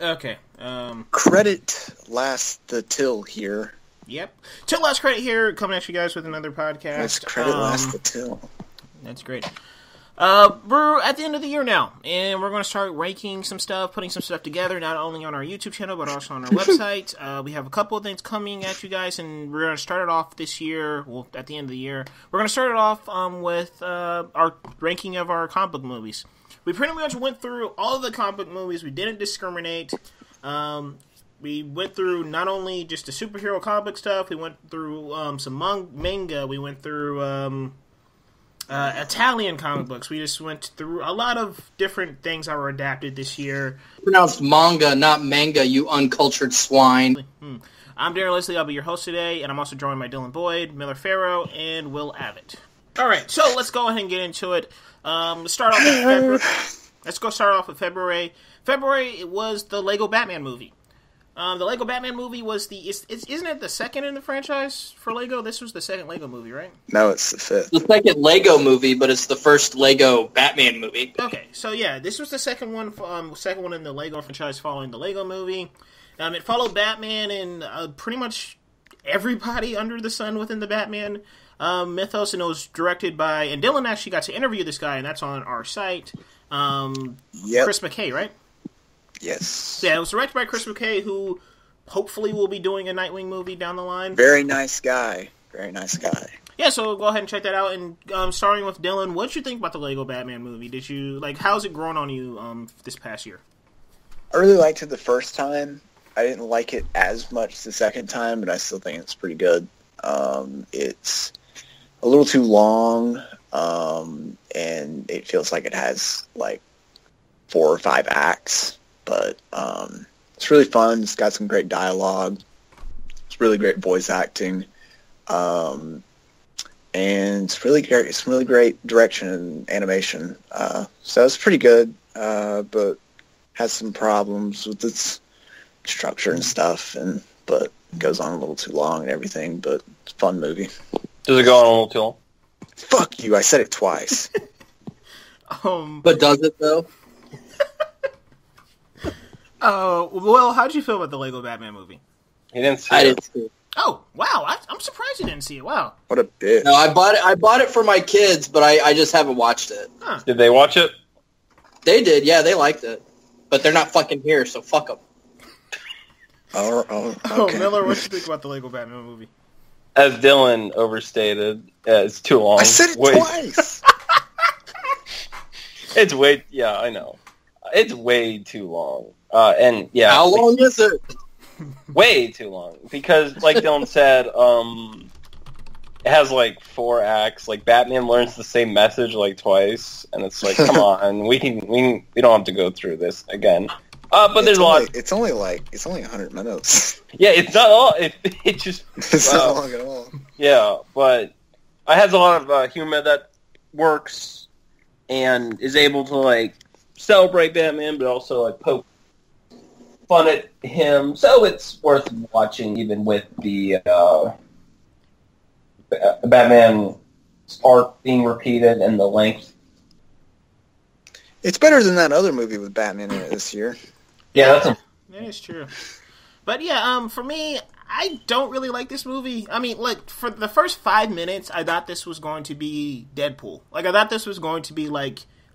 Okay. Credit last the till here. Yep. Till Last Credit here, coming at you guys with another podcast. Yes, credit last the till. That's great. We're at the end of the year now, and we're going to start ranking some stuff, putting some stuff together, not only on our YouTube channel, but also on our website. We have a couple of things coming at you guys, and we're going to start it off this year, well, at the end of the year. We're going to start it off with our ranking of our comic book movies. We pretty much went through all of the comic book movies. We didn't discriminate. We went through not only just the superhero comic book stuff, we went through some manga, we went through Italian comic books. We just went through a lot of different things that were adapted this year. Pronounced manga, not manga, you uncultured swine. I'm Darren Leslie, I'll be your host today, and I'm also joined by Dylan Boyd, Miller Farrow, and Will Abbott. Alright, so let's go ahead and get into it. Let's start off with February. Let's go start off with February. February, it was the Lego Batman movie. The Lego Batman movie was isn't it the second in the franchise for Lego? This was the second Lego movie, right? No, it's the fifth. The second Lego movie, but it's the first Lego Batman movie. Okay, so yeah, this was the second one in the Lego franchise following the Lego movie. It followed Batman and pretty much everybody under the sun within the Batman mythos, and it was directed by, and Dylan actually got to interview this guy, and that's on our site. Chris McKay, right? Yes. Yeah, it was directed by Chris McKay, who hopefully will be doing a Nightwing movie down the line. Very nice guy. Very nice guy. Yeah, so go ahead and check that out. And starting with Dylan, what did you think about the Lego Batman movie? Did you how's it grown on you this past year? I really liked it the first time. I didn't like it as much the second time, but I still think it's pretty good. It's a little too long, and it feels like it has 4 or 5 acts. But it's really fun. It's got some great dialogue. It's really great voice acting, and it's really great. It's really great direction and animation. So it's pretty good, but has some problems with its structure and stuff. But it goes on a little too long and everything. But it's a fun movie. Does it go on a little too long? Fuck you! I said it twice. But does it though? Well, how'd you feel about the Lego Batman movie? He didn't see I it. didn't see it. Oh, wow. I'm surprised you didn't see it. Wow. What a bitch. No, I bought it for my kids, but I just haven't watched it. Huh. Did they watch it? They did, yeah, they liked it. But they're not fucking here, so fuck them. Okay. Miller, what do you think about the Lego Batman movie? As Dylan overstated, it's too long. I said it twice. It's way, yeah, I know. It's way too long. And yeah. How long is it? Way too long. Because, like Dylan said, it has 4 acts. Batman learns the same message twice, and it's come on, we don't have to go through this again. But there's a lot. It's only 100 minutes. Yeah, it's not all. It just. It's not long at all. Yeah, but it has a lot of humor that works, and is able to celebrate Batman, but also poke fun at him. So it's worth watching, even with the Batman arc being repeated and the length. It's better than that other movie with Batman in it this year. Yeah, that is true. But yeah, for me, I don't really like this movie. I mean, for the first 5 minutes, I thought this was going to be Deadpool. I thought this was going to be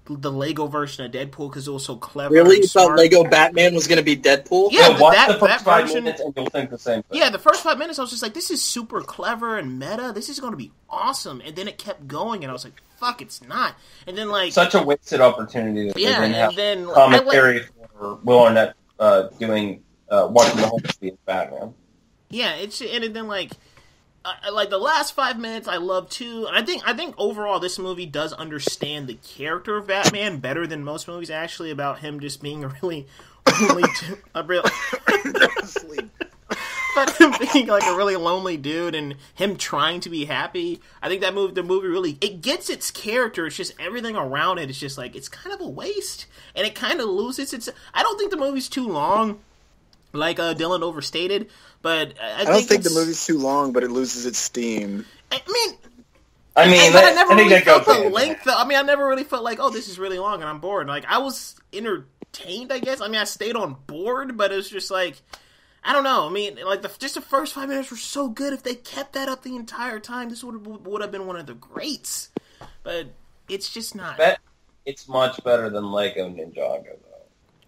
the Lego version of Deadpool because it was so clever. Really? You thought Lego Batman was going to be Deadpool? Yeah, watch the first 5 version, minutes and you'll think the same thing. Yeah, the first 5 minutes I was just this is super clever and meta. This is going to be awesome. And then it kept going, and I was like, fuck, it's not. And then such a wasted opportunity. That yeah, and then commentary for Will Arnett doing watching the whole movie as Batman. Yeah, and then the last 5 minutes I love too, and I think overall this movie does understand the character of Batman better than most movies actually, about him just being a really lonely but him being a really lonely dude and him trying to be happy. I think the movie really, it gets its character. It's just everything around it is just it's kind of a waste, and it kind of loses its. I don't think the movie's too long, Dylan overstated, but I don't think the movie's too long, but it loses its steam. I think never really that felt goes the length. I never really felt oh, this is really long and I'm bored. I was entertained, I guess. I mean, I stayed on board, but it was just like, I don't know. I mean, like, just the first 5 minutes were so good. If they kept that up the entire time, this would have been one of the greats. But it's just not. It's much better than Lego Ninjago, though.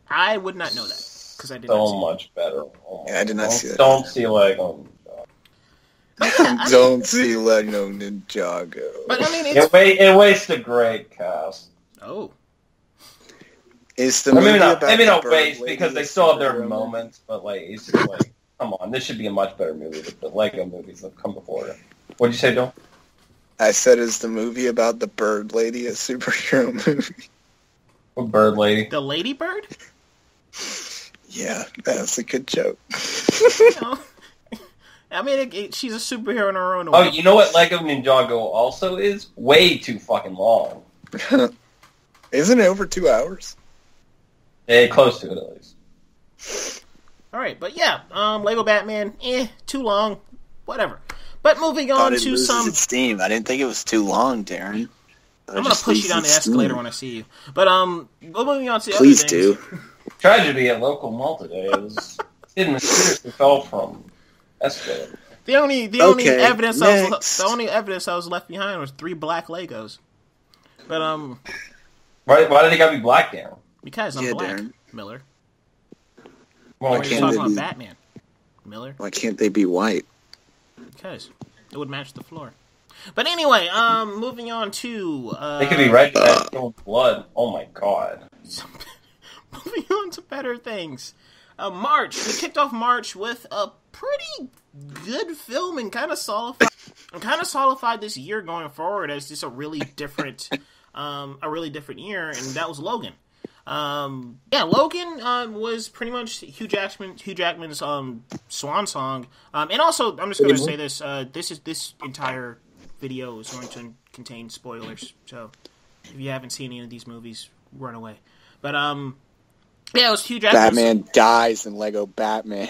I would not know that, because I did so not see much better. Yeah, I did not see that. Don't see Lego Ninjago. Don't see Lego Ninjago. But, I mean, it wastes a great cast. Oh. Is the movie maybe not bird waste, lady because they still have their moments, but, like, it's just like, come on, this should be a much better movie than the Lego movies that have come before it. What'd you say, Joel? I said, is the movie about the bird lady a superhero movie? What bird lady? The Lady Bird? Yeah, that's a good joke. You know, I mean, she's a superhero in her own way. Oh, you know what Lego Ninjago also is? Way too fucking long. Isn't it over 2 hours? Close to it, at least. Alright, but yeah, Lego Batman, too long, whatever. But moving on to some... steam. I didn't think it was too long, Darren. I'm going to push you down the escalator when I see you. But, moving on to Please other things. do. Tragedy at local mall today is Sid mysteriously fell from escalator. The only evidence I was left behind was 3 black Legos. But, Why did they gotta be black, Darren? Because I'm black, Darren. Miller. Well, Why are you talking about Batman, Miller? Why can't they be white? Because it would match the floor. But anyway, moving on to... they could be red blood. Oh my god. Moving on to better things. March. We kicked off March with a pretty good film and kind of solidified this year going forward as just a really different year, and that was Logan. Logan was pretty much Hugh Jackman's swan song. And also, I'm just going to say this: this entire video is going to contain spoilers. So if you haven't seen any of these movies, run away. But it was Hugh Jackman. Batman dies in Lego Batman.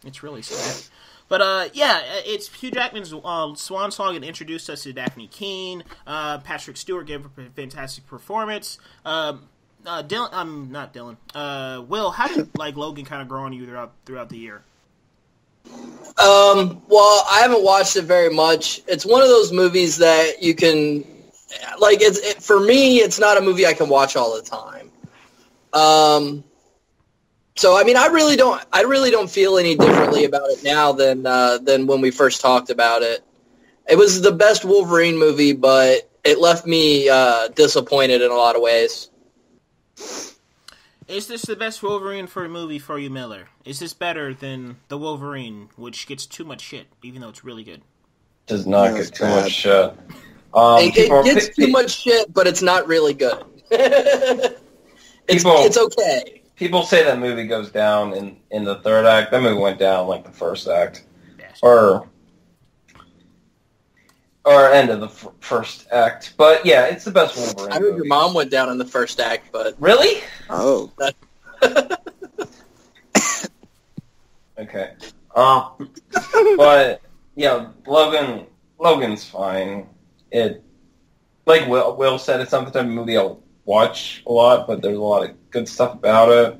It's really sad. But, it's Hugh Jackman's swan song. It introduced us to Daphne Keane. Patrick Stewart gave a fantastic performance. Not Dylan. Will, how did, Logan kind of grow on you throughout the year? Well, I haven't watched it very much. It's one of those movies that you can, for me, it's not a movie I can watch all the time. So I mean, I really don't feel any differently about it now than when we first talked about it. It was the best Wolverine movie, but it left me disappointed in a lot of ways. Is this the best Wolverine movie for you, Miller? Is this better than the Wolverine, which gets too much shit, even though it's really good? Does not get too much shit. It gets too much shit, but it's not really good. It's okay. People say that movie goes down in the third act. That movie went down like the first act. Or end of the first act. But yeah, it's the best Wolverine I heard your mom went down in the first act, but... Really? Oh. Okay. But, yeah, Logan's fine. It, like Will said, it's not the type of movie I'll watch a lot, but there's a lot of good stuff about it.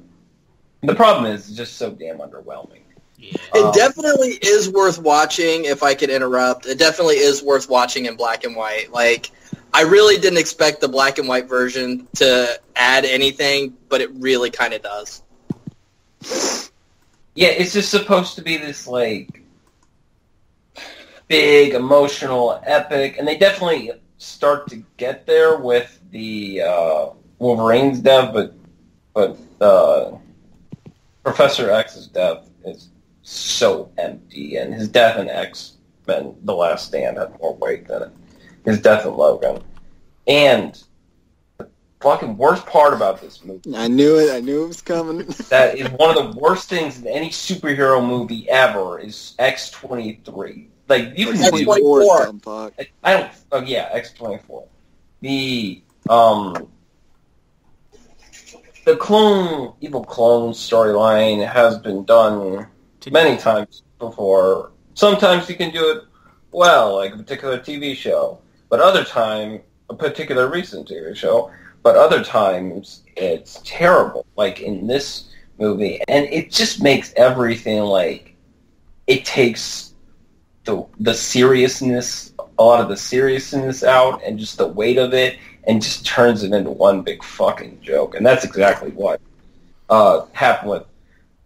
The problem is it's just so damn underwhelming. Yeah. It definitely is worth watching, if I could interrupt. It definitely is worth watching in black and white. I really didn't expect the black and white version to add anything, but it really kind of does. Yeah, it's just supposed to be this, big, emotional, epic, and they definitely start to get there with the Wolverine's death, but Professor X's death is so empty, and his death in X-Men The Last Stand had more weight than his death in Logan. And the fucking worst part about this movie... I knew it was coming. That is one of the worst things in any superhero movie ever is X-23. You can do... X-24. I don't... Oh, yeah, X-24. The evil clone storyline has been done many times before. Sometimes you can do it well, like a particular TV show, but other time, a particular recent TV show. but other times it's terrible, like in this movie, and it just makes everything like it takes the seriousness, a lot of the seriousness out, and just the weight of it, and just turns it into one big fucking joke, and that's exactly what happened with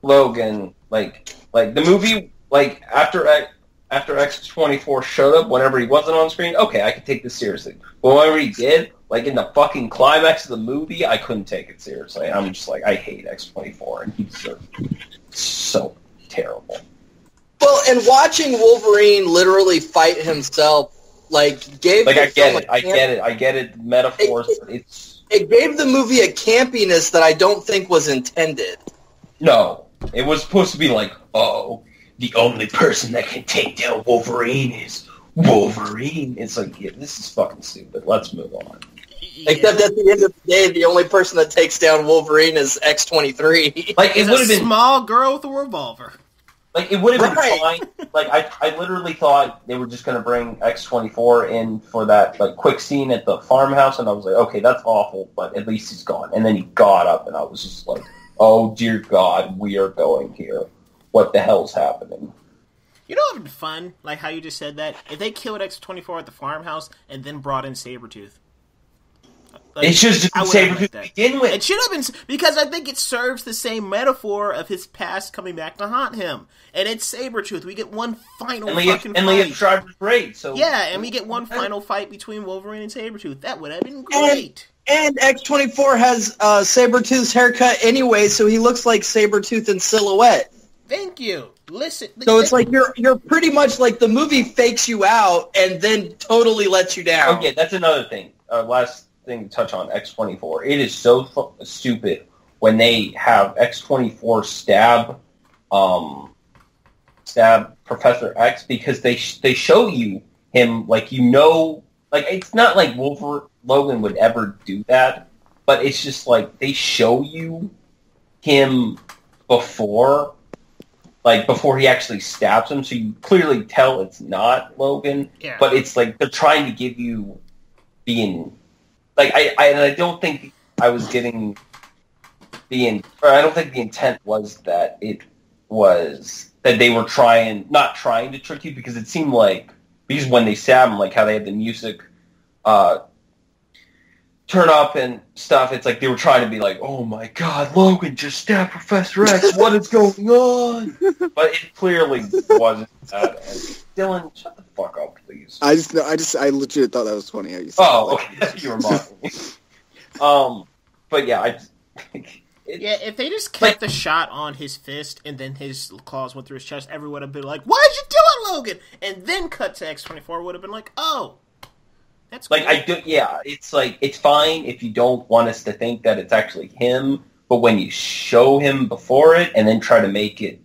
Logan. Like the movie, like after X-24 showed up, whenever he wasn't on screen, okay, I could take this seriously. But whenever he did, like in the fucking climax of the movie, I couldn't take it seriously. I'm just like, I hate X-24, and he's so terrible. Well, and watching Wolverine literally fight himself, gave I get it. Metaphors. It gave the movie a campiness that I don't think was intended. No, it was supposed to be like, oh, the only person that can take down Wolverine is Wolverine. It's like, yeah, this is fucking stupid. Let's move on. Yeah. Except at the end of the day, the only person that takes down Wolverine is X-23. Like, it would have been a small girl with a revolver. Like, it would have been fine. Like, I literally thought they were just going to bring X-24 in for that, like, quick scene at the farmhouse, and I was like, okay, that's awful, but at least he's gone. And then he got up, and I was just like, oh, dear God, we are going here. What the hell's happening? You know what would be fun? Like how you just said that? If they killed X-24 at the farmhouse and then brought in Sabretooth. Like, it should have just been Sabretooth to begin with. It should have been, because I think it serves the same metaphor of his past coming back to haunt him. And it's Sabretooth. We get one final fucking fight. And Liam Shriver's great, so... Yeah, and we get one final fight between Wolverine and Sabretooth. That would have been great. And X-24 has Sabretooth's haircut anyway, so he looks like Sabretooth in silhouette. Thank you. Listen. So it's like you're pretty much like the movie fakes you out and then totally lets you down. Okay, that's another thing. Last thing to touch on X-24. It is so stupid when they have X-24 stab Professor X, because they show you him like, like, it's not like Logan would ever do that, but it's just like they show you him before he actually stabs him, so you clearly tell it's not Logan. Yeah. But it's like they're trying to give you I don't think I was getting I don't think the intent was that it was that they were not trying to trick you, because it seemed like, because when they stab him, like how they had the music turn up and stuff, it's like they were trying to be like, oh my God, Logan just stabbed Professor X, what is going on? But it clearly wasn't that. And Dylan, shut the fuck up, please. I legit thought that was funny how you said okay. You were mocking me. But yeah, if they just kept the shot on his fist and then his claws went through his chest, everyone would have been like, what did you do, Logan? And then cut to X-24 would have been like, oh, that's cool. It's like, it's fine if you don't want us to think that it's actually him, but when you show him before it and then try to make it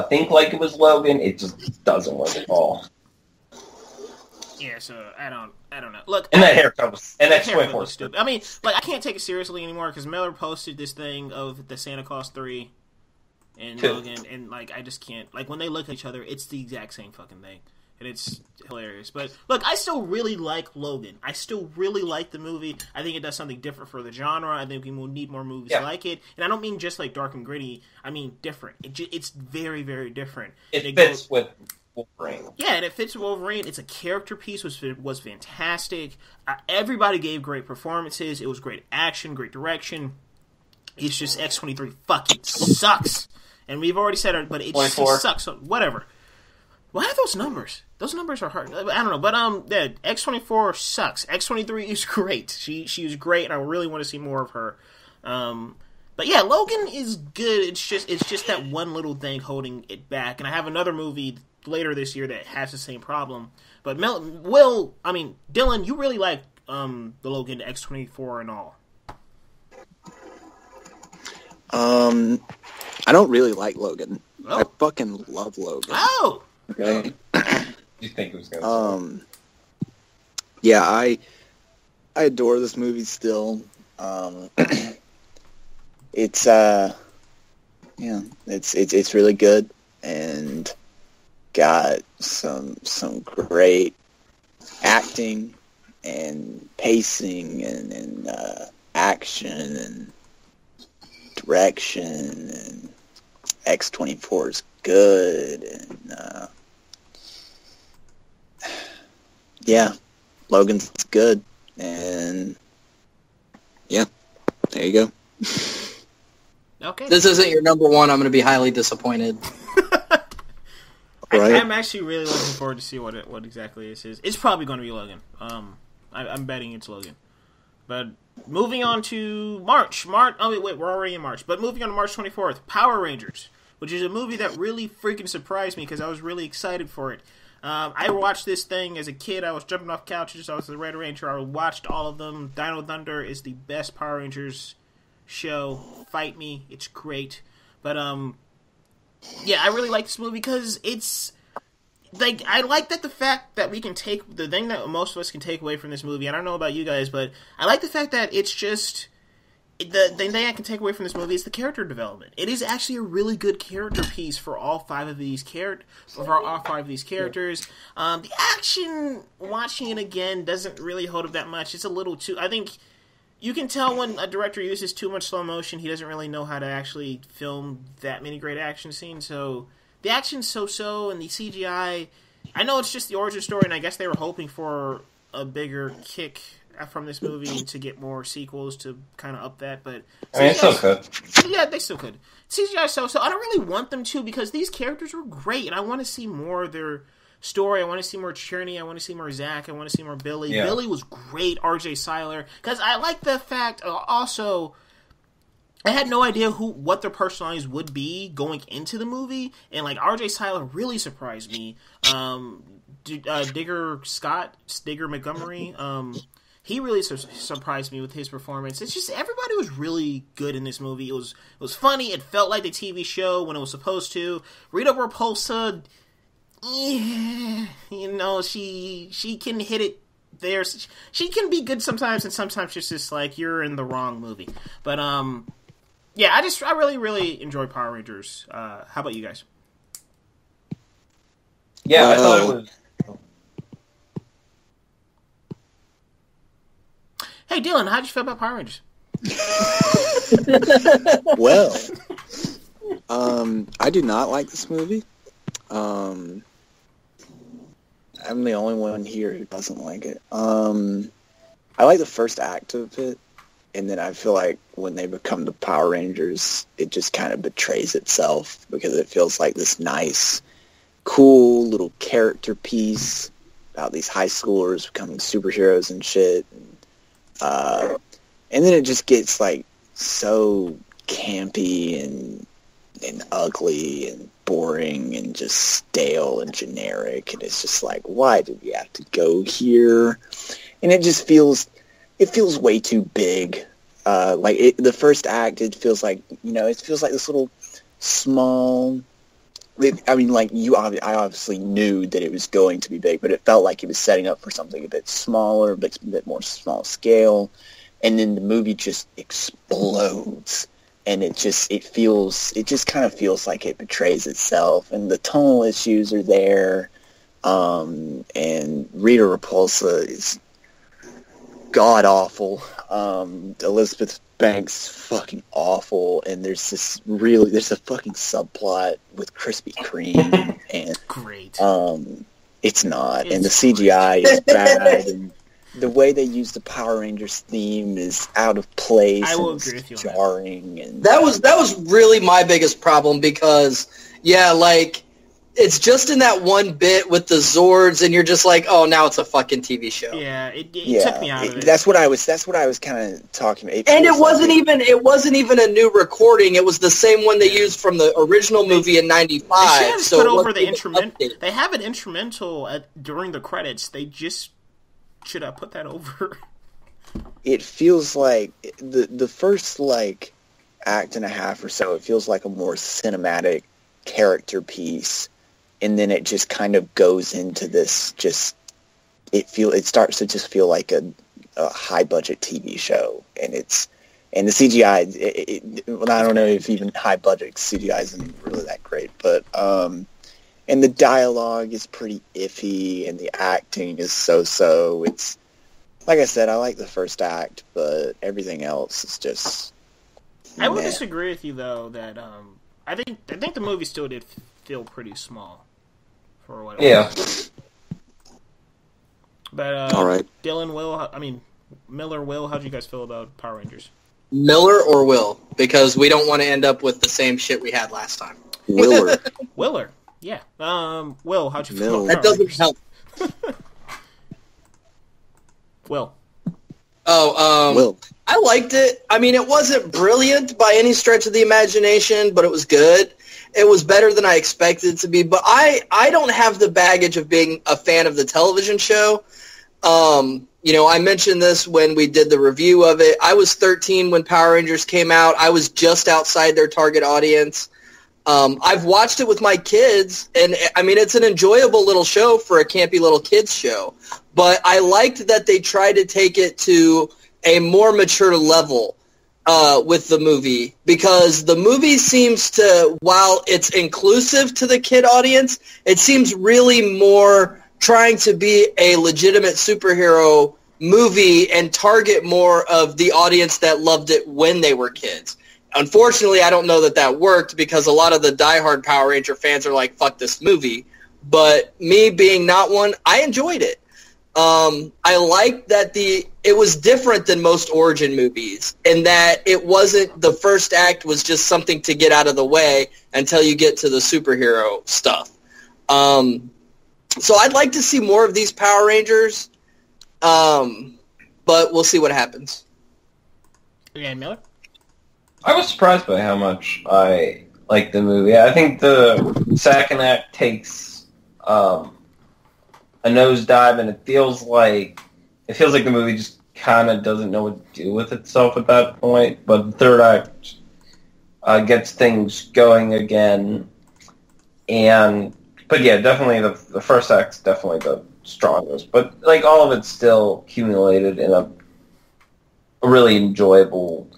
think like it was Logan, it just doesn't work at all. Yeah, so I don't know. Look, and that haircut was, and X-24 was stupid. I mean, like, I can't take it seriously anymore because Miller posted this thing of the Santa Claus 3 and Logan, and like, I just can't. Like, when they look at each other, it's the exact same fucking thing, and it's hilarious. But look, I still really like Logan. I still really like the movie. I think it does something different for the genre. I think we will need more movies like it, and I don't mean just like dark and gritty. I mean different. It's very, very different. It fits with Wolverine. Yeah, and it fits with Wolverine. It's a character piece, was fantastic. Everybody gave great performances. It was great action, great direction. It's just X-23 fucking sucks. And we've already said it, but it just sucks. So whatever. Why are those numbers? Those numbers are hard. I don't know, but yeah, X-24 sucks. X-23 is great. She was great, and I really want to see more of her. But yeah, Logan is good. It's just that one little thing holding it back. And I have another movie later this year that has the same problem. But Dylan, you really like the Logan X-24 and all. I don't really like Logan. Oh. I fucking love Logan. Oh! Okay. You think it was going to yeah, I adore this movie still. It's it's really good and got some great acting and pacing and action and direction, and X-24 is good, and yeah, Logan's good, and yeah, there you go. Okay. This isn't your number one. I'm going to be highly disappointed. Right. I'm actually really looking forward to see what exactly this is. It's probably going to be Logan. I'm betting it's Logan. But moving on to March. Oh, wait, we're already in March. But moving on to March 24th, Power Rangers, which is a movie that really freaking surprised me because I was really excited for it. I watched this thing as a kid. I was jumping off couches. I was the Red Ranger. I watched all of them. Dino Thunder is the best Power Rangers show. Fight me. It's great. But, yeah, I really like this movie because it's... Like, I like that the fact that we can take... The thing that most of us can take away from this movie, I don't know about you guys, but I like the fact that it's just... The thing I can take away from this movie is the character development. It is actually a really good character piece for all five of these characters. The action, watching it again, doesn't really hold up that much. It's a little too... I think you can tell when a director uses too much slow motion, he doesn't really know how to actually film that many great action scenes. So the action's so-so, and the CGI... I know it's just the origin story, and I guess they were hoping for a bigger kick from this movie to get more sequels to kind of up that, but... I mean, it's still good. Yeah, they still could. CGI so-so. I don't really want them to, because these characters were great, and I want to see more of their story. I want to see more Cherney. I want to see more Zach. I want to see more Billy. Yeah. Billy was great. RJ Seiler. Because I like the fact, also... I had no idea what their personalities would be going into the movie, and like RJ Seiler really surprised me. Digger Montgomery, he really surprised me with his performance. It's just everybody was really good in this movie. It was funny. It felt like the TV show when it was supposed to. Rita Repulsa, yeah, she can hit it there. She can be good sometimes, and sometimes it's just like you're in the wrong movie. But yeah, I really, really enjoy Power Rangers. How about you guys? Yeah, I thought it was... Hey, Dylan, how'd you feel about Power Rangers? Well, I do not like this movie. I'm the only one here who doesn't like it. I like the first act of it, and then I feel like when they become the Power Rangers, it just kind of betrays itself because it feels like this nice, cool little character piece about these high schoolers becoming superheroes and shit. And then it just gets like so campy and ugly and boring and just stale and generic, and it's just like, why did we have to go here? And it just feels way too big. The first act, it feels like this little small. I obviously knew that it was going to be big, but it felt like it was setting up for something a bit smaller, a bit more small scale, and then the movie just explodes, and it just kind of feels like it betrays itself, and the tonal issues are there, and Rita Repulsa is god awful. Elizabeth Banks fucking awful, and there's a fucking subplot with Krispy Kreme, and great. It's not, and the CGI is bad, and the way they use the Power Rangers theme is out of place. I will and agree with you on jarring, and That was really my biggest problem because, yeah, like, it's just in that one bit with the Zords, and you're just like, oh, now it's a fucking TV show. Yeah, it took me out of it. That's what I was kind of talking about. And it wasn't even a new recording. It was the same one they used from the original movie in '95. They should have put over the instrumental. They have an instrumental during the credits. They just should have put that over. It feels like the first like act and a half or so. It feels like a more cinematic character piece. And then it just kind of goes into this it starts to just feel like a high budget TV show, and the CGI, I don't know if even high budget CGI isn't really that great, but and the dialogue is pretty iffy, and the acting is so-so. It's like I said, I like the first act, but everything else is just. I would disagree with you though that I think the movie still did feel pretty small for what it was. But all right, Dylan, Miller, Will, how'd you guys feel about Power Rangers? Miller or Will, because we don't want to end up with the same shit we had last time. Willer. Yeah. Will, how'd you feel about That doesn't help. Will. Will. I liked it. I mean, it wasn't brilliant by any stretch of the imagination, but it was good. It was better than I expected it to be. But I don't have the baggage of being a fan of the television show. I mentioned this when we did the review of it. I was 13 when Power Rangers came out. I was just outside their target audience. I've watched it with my kids, and I mean, it's an enjoyable little show for a campy little kids show. But I liked that they tried to take it to a more mature level with the movie, because the movie seems to, while it's inclusive to the kid audience, it seems really more trying to be a legitimate superhero movie and target more of the audience that loved it when they were kids. Unfortunately, I don't know that worked, because a lot of the diehard Power Ranger fans are like, fuck this movie. But me being not one, I enjoyed it. I liked that it was different than most origin movies, in that it wasn't, the first act was just something to get out of the way until you get to the superhero stuff. So I'd like to see more of these Power Rangers, but we'll see what happens. Yeah, Miller? I was surprised by how much I liked the movie. I think the second act takes a nosedive, and it feels like the movie just kind of doesn't know what to do with itself at that point. But the third act gets things going again, but yeah, definitely the first act's definitely the strongest. But like all of it's still accumulated in a really enjoyable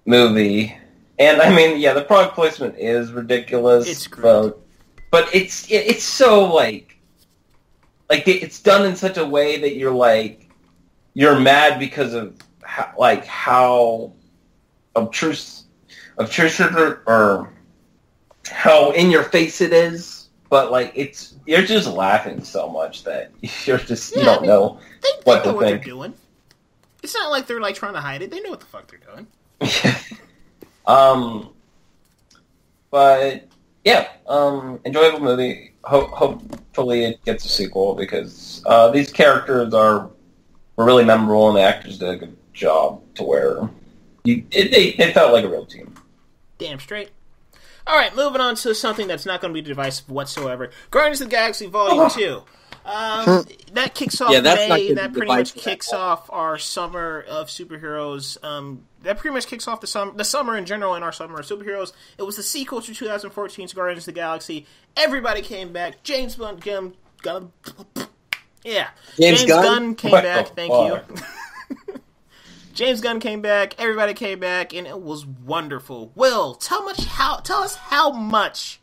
movie. And I mean, yeah, the product placement is ridiculous. It's great. But it's so like it's done in such a way that you're mad because of how obtrusive or how in your face it is. But you're just laughing so much that you don't know what to think. They're doing. It's not like they're trying to hide it. They know what the fuck they're doing. But yeah, enjoyable movie. Hopefully it gets a sequel, because these characters were really memorable, and the actors did a good job to where it felt like a real team. Damn straight. All right, moving on to something that's not going to be divisive whatsoever. Guardians of the Galaxy Volume 2. That kicks off May. That pretty much kicks off our summer of superheroes. That pretty much kicks off the summer in general, and our summer of superheroes. It was the sequel to 2014's Guardians of the Galaxy. Everybody came back. James Gunn came back. Thank you. James Gunn came back. Everybody came back, and it was wonderful. Will, tell us how much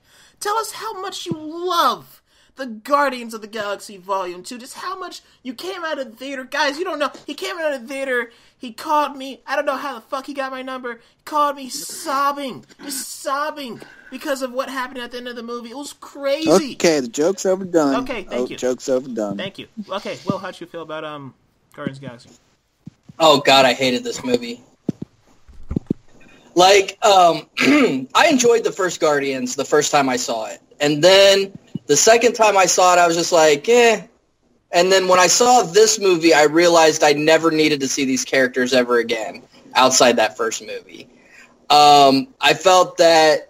you love the Guardians of the Galaxy Volume 2. Just how much you came out of the theater. Guys, you don't know. He came out of the theater. He called me. I don't know how the fuck he got my number. He called me sobbing. Just sobbing because of what happened at the end of the movie. It was crazy. Okay, the joke's overdone. Okay, thank you. Joke's overdone. Thank you. Okay, Will, how'd you feel about Guardians of the Galaxy? Oh, God, I hated this movie. I enjoyed the first Guardians the first time I saw it. And then the second time I saw it, I was just like, eh. And then when I saw this movie, I realized I never needed to see these characters ever again outside that first movie. I felt that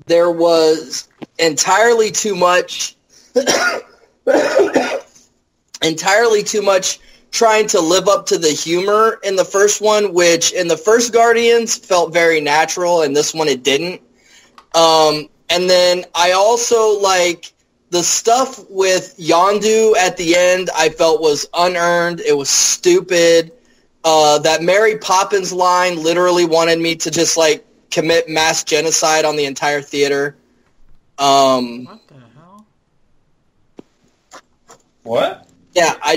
there was entirely too much trying to live up to the humor in the first one, which in the first Guardians felt very natural, and this one it didn't. And then I also the stuff with Yondu at the end, I felt was unearned. It was stupid. That Mary Poppins line literally wanted me to just commit mass genocide on the entire theater. What the hell? What? Yeah, I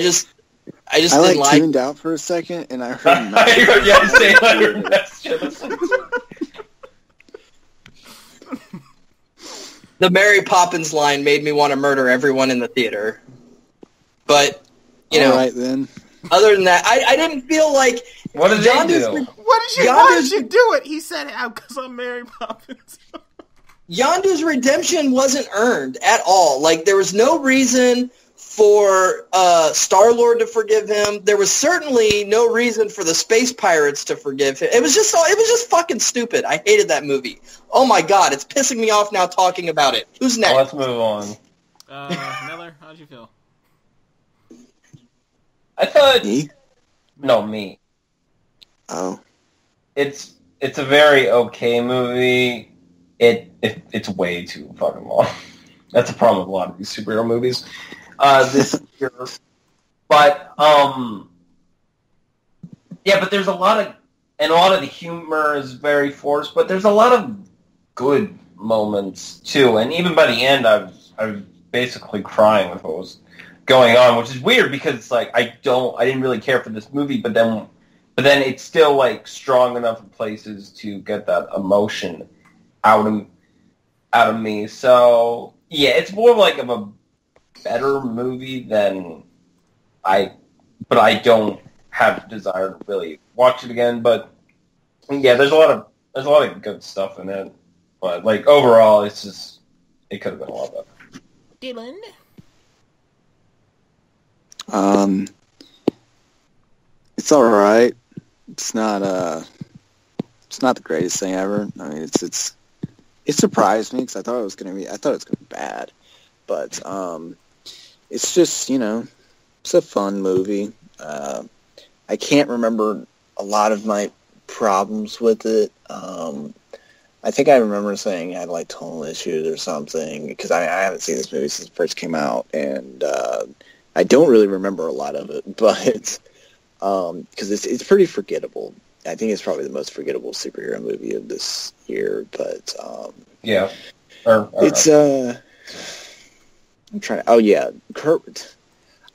I just I didn't like. tuned out for a second, and I heard. Yeah, say that. The Mary Poppins line made me want to murder everyone in the theater. But, you know, all right then. Other than that, I didn't feel like... What did they do? Why did you do it? He said, because I'm Mary Poppins. Yondu's redemption wasn't earned at all. Like, there was no reason for Star-Lord to forgive him. There was certainly no reason for the space pirates to forgive him. It was just fucking stupid. I hated that movie. Oh my god, it's pissing me off now talking about it. Who's next? Let's move on. Miller, how'd you feel? I thought... Me? No, me. Oh. It's a very okay movie. It's way too fucking long. That's a problem with a lot of these superhero movies this year. But yeah, but there's a lot of the humor is very forced, but there's a lot of good moments too. And even by the end, I was basically crying with what was going on, which is weird because it's like I didn't really care for this movie, but then it's still like strong enough in places to get that emotion out of me. So yeah, it's more like of a better movie than but I don't have the desire to really watch it again. But yeah, there's a lot of good stuff in it. But like overall, it could have been a lot better. Dylan. It's all right. It's not the greatest thing ever. I mean, it surprised me because I thought it was gonna be bad, but it's just, you know, it's a fun movie. I can't remember a lot of my problems with it. I think I remember saying I had like tonal issues or something because I haven't seen this movie since it first came out, and I don't really remember a lot of it, but because it's pretty forgettable. I think it's probably the most forgettable superhero movie of this year, but yeah, it's I'm trying to. Oh yeah,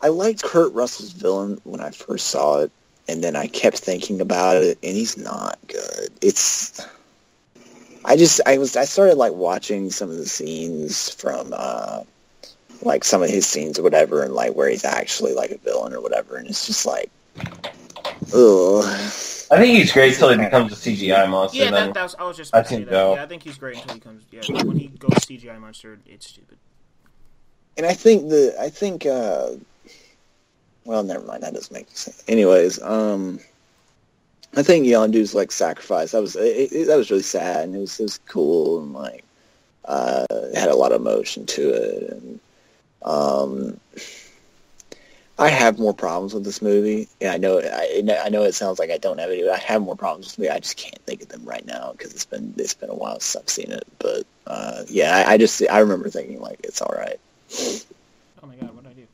I liked Kurt Russell's villain when I first saw it, and then I kept thinking about it, and he's not good. I started like watching some of the scenes from like some of his scenes or whatever, and like where he's actually like a villain or whatever, and it's just like, ugh. I think he's great till he becomes a CGI monster. Yeah, I was just going to say that. Yeah, I think he's great until he comes. Yeah, when he goes CGI monster, it's stupid. And I think well, never mind. That doesn't make sense. Anyways, I think Yondu's like sacrifice. That was really sad, and it was cool, and like it had a lot of emotion to it, and I have more problems with this movie, and I know it sounds like I don't have any, but I have more problems with this movie. I just can't think of them right now because it's been a while since I've seen it. But yeah, I remember thinking like it's all right. Oh my god, what did I do?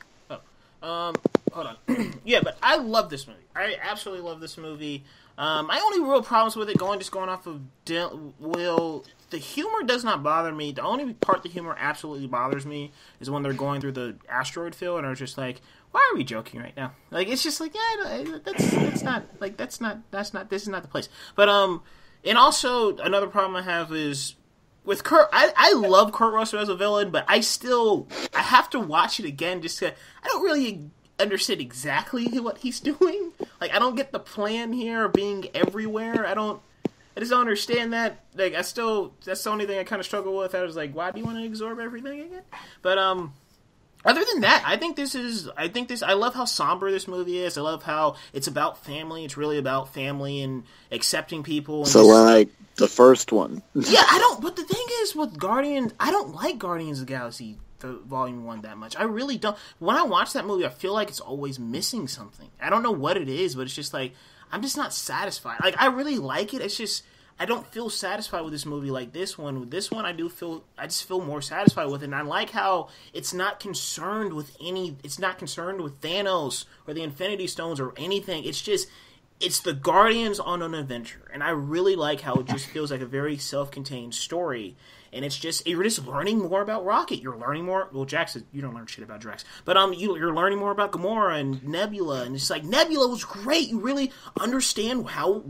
Oh, hold on. Yeah, but I love this movie. I absolutely love this movie. My only real problems with it, going off of the humor does not bother me. The only part the humor absolutely bothers me is when they're going through the asteroid field and are just like, why are we joking right now? Like, it's just like, yeah, this is not the place. But and also another problem I have is with Kurt. I love Kurt Russell as a villain, but I have to watch it again just to. I don't really understand exactly what he's doing. Like, I don't get the plan here of being everywhere. I just don't understand that. Like, that's the only thing I kind of struggle with. I was like, why do you want to absorb everything again? But other than that, I love how somber this movie is. I love how it's about family. It's really about family and accepting people. And so like the first one. Yeah, but the thing is with Guardians, I don't like Guardians of the Galaxy Volume 1 that much. I really don't. When I watch that movie, I feel like it's always missing something. I don't know what it is, but it's just like, I'm just not satisfied. Like, I really like it. It's just, I don't feel satisfied with this movie like this one. With this one, I just feel more satisfied with it. And I like how it's not concerned with Thanos or the Infinity Stones or anything. It's the Guardians on an adventure. And I really like how it just feels like a very self-contained story. and it's just you're just learning more about Rocket. You're learning more. Well, Jax, you don't learn shit about Drax, but you're learning more about Gamora and Nebula, and it's like Nebula was great. You really understand how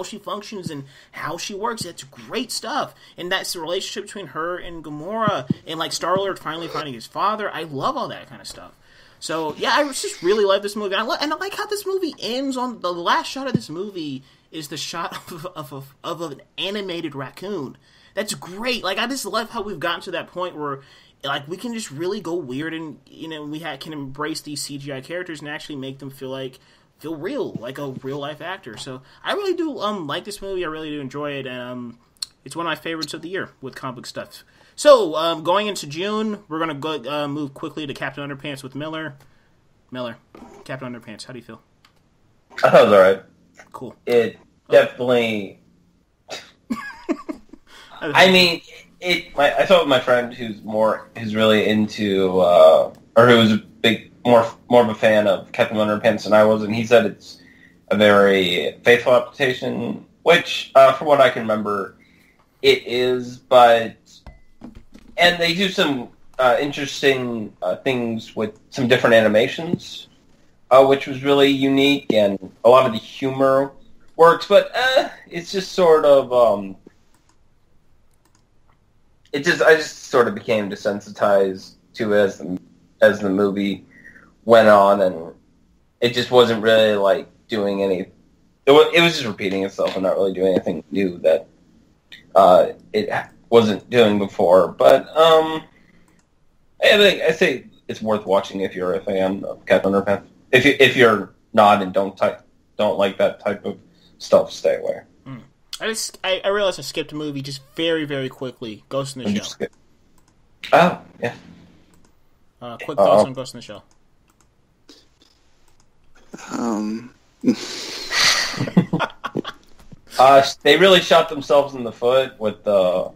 she functions and how she works. It's great stuff, and that's the relationship between her and Gamora, and like Star-Lord finally finding his father. I love all that kind of stuff. So yeah, I just really love this movie, and I like how this movie ends on the last shot of this movie is the shot of an animated raccoon. That's great. Like, I just love how we've gotten to that point where, like, we can just really go weird and, can embrace these CGI characters and actually make them feel real, like a real-life actor. So, I really do like this movie. I really do enjoy it. And it's one of my favorites of the year with comic stuff. So, going into June, we're going to go move quickly to Captain Underpants with Miller. Captain Underpants, how do you feel? I thought it was alright. Cool. It definitely... I mean, I saw it with my friend who's really into, or who was more of a fan of Captain Underpants than I was, and he said it's a very faithful adaptation, which, from what I can remember, it is, and they do some interesting things with some different animations, which was really unique, and a lot of the humor works, but it's just sort of... I just sort of became desensitized to it as the movie went on, and it just wasn't really like doing any. It was just repeating itself and not really doing anything new that it wasn't doing before. But I say it's worth watching if you're a fan of Captain Underpants. If you're not and don't like that type of stuff, stay away. I realized I skipped a movie just very, very quickly. Ghost in the Shell. Oh, yeah. Quick thoughts on Ghost in the Shell. They really shot themselves in the foot with the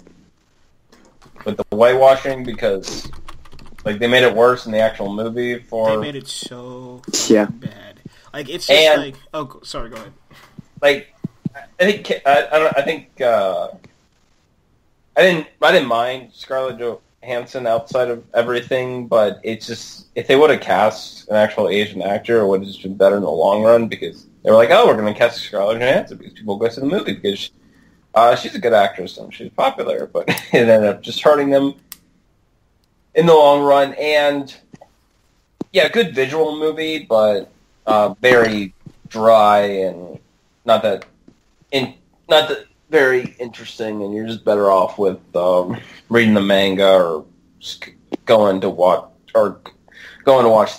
whitewashing because, like, they made it worse in the actual movie. They made it so bad. Like, it's just like... Oh, sorry, go ahead. Like... I didn't mind Scarlett Johansson outside of everything, but it's just if they would have cast an actual Asian actor, it would have just been better in the long run because they were like, oh, we're going to cast Scarlett Johansson because people go to the movie because she's a good actress and she's popular, but it ended up just hurting them in the long run. And yeah, good visual movie, but very dry and not that very interesting, and you're just better off with reading the manga or going to watch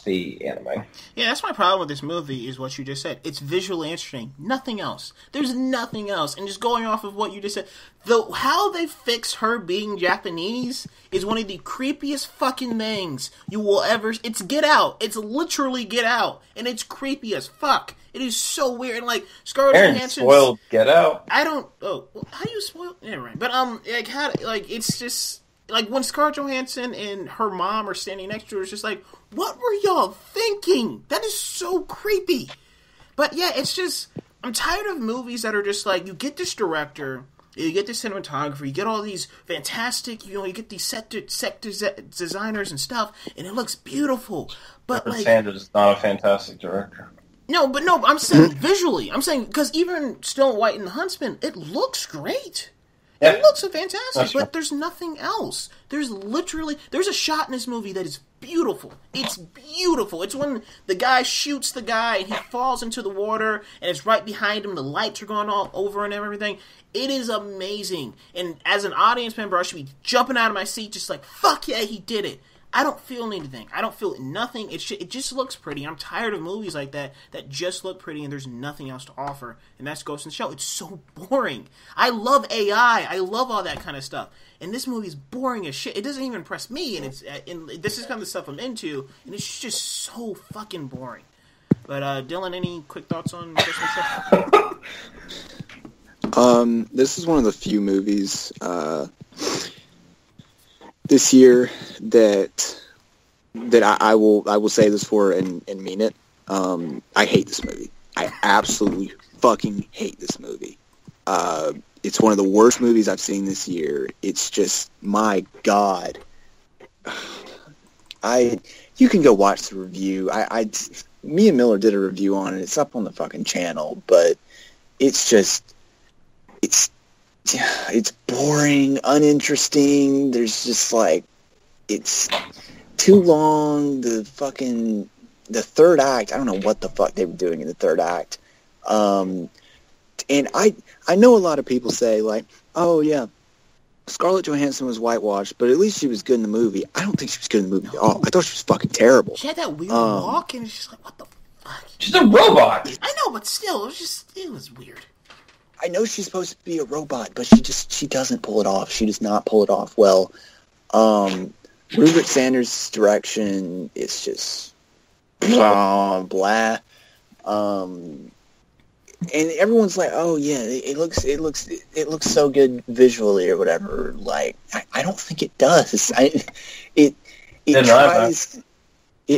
the anime. Yeah, that's my problem with this movie, is what you just said. It's visually interesting. Nothing else. There's nothing else. And just going off of what you just said, how they fix her being Japanese is one of the creepiest fucking things you will ever... It's Get Out. It's literally Get Out. And it's creepy as fuck. It is so weird. And, like, Scarlett Johansson... spoiled Get Out. I don't... Oh, well, how do you spoil... Yeah, right. But, it's just... Like, when Scarlett Johansson and her mom are standing next to her, it's just like, what were y'all thinking? That is so creepy. But, yeah, it's just... I'm tired of movies that are just like, you get this director, you get this cinematographer, you get all these fantastic, you get these set designers and stuff, and it looks beautiful. But, Robert Sanders is not a fantastic director. No, I'm saying visually. I'm saying, because even Still White and the Huntsman, it looks great. Yeah. It looks fantastic, but there's nothing else. There's a shot in this movie that is beautiful. It's beautiful. It's when the guy shoots the guy and he falls into the water and it's right behind him. The lights are going all over and everything. It is amazing. And as an audience member, I should be jumping out of my seat just like, fuck yeah, he did it. I don't feel anything. I don't feel nothing. It just looks pretty. I'm tired of movies like that just look pretty and there's nothing else to offer. And that's Ghost in the Shell. It's so boring. I love AI. I love all that kind of stuff. And this movie is boring as shit. It doesn't even impress me. And this is kind of the stuff I'm into. And it's just so fucking boring. But Dylan, any quick thoughts on Ghost in the Shell? This is one of the few movies this year that I will say this for and mean it. I hate this movie. I absolutely fucking hate this movie. It's one of the worst movies I've seen this year. It's just, my God. You can go watch the review. Me and Miller did a review on it. It's up on the fucking channel, but it's just, it's boring, uninteresting. There's just like, it's too long. The third act, I don't know what the fuck they were doing in the third act. And I know a lot of people say, like, oh, yeah, Scarlett Johansson was whitewashed, but at least she was good in the movie. I don't think she was good in the movie at all. I thought she was fucking terrible. She had that weird walk, and it's just like, what the fuck? She's a robot! I know, but still, it was weird. I know she's supposed to be a robot, but she doesn't pull it off. She does not pull it off well. Rupert Sanders' direction is just blah. And everyone's like, "Oh yeah, it looks so good visually or whatever." Like, I don't think it does. It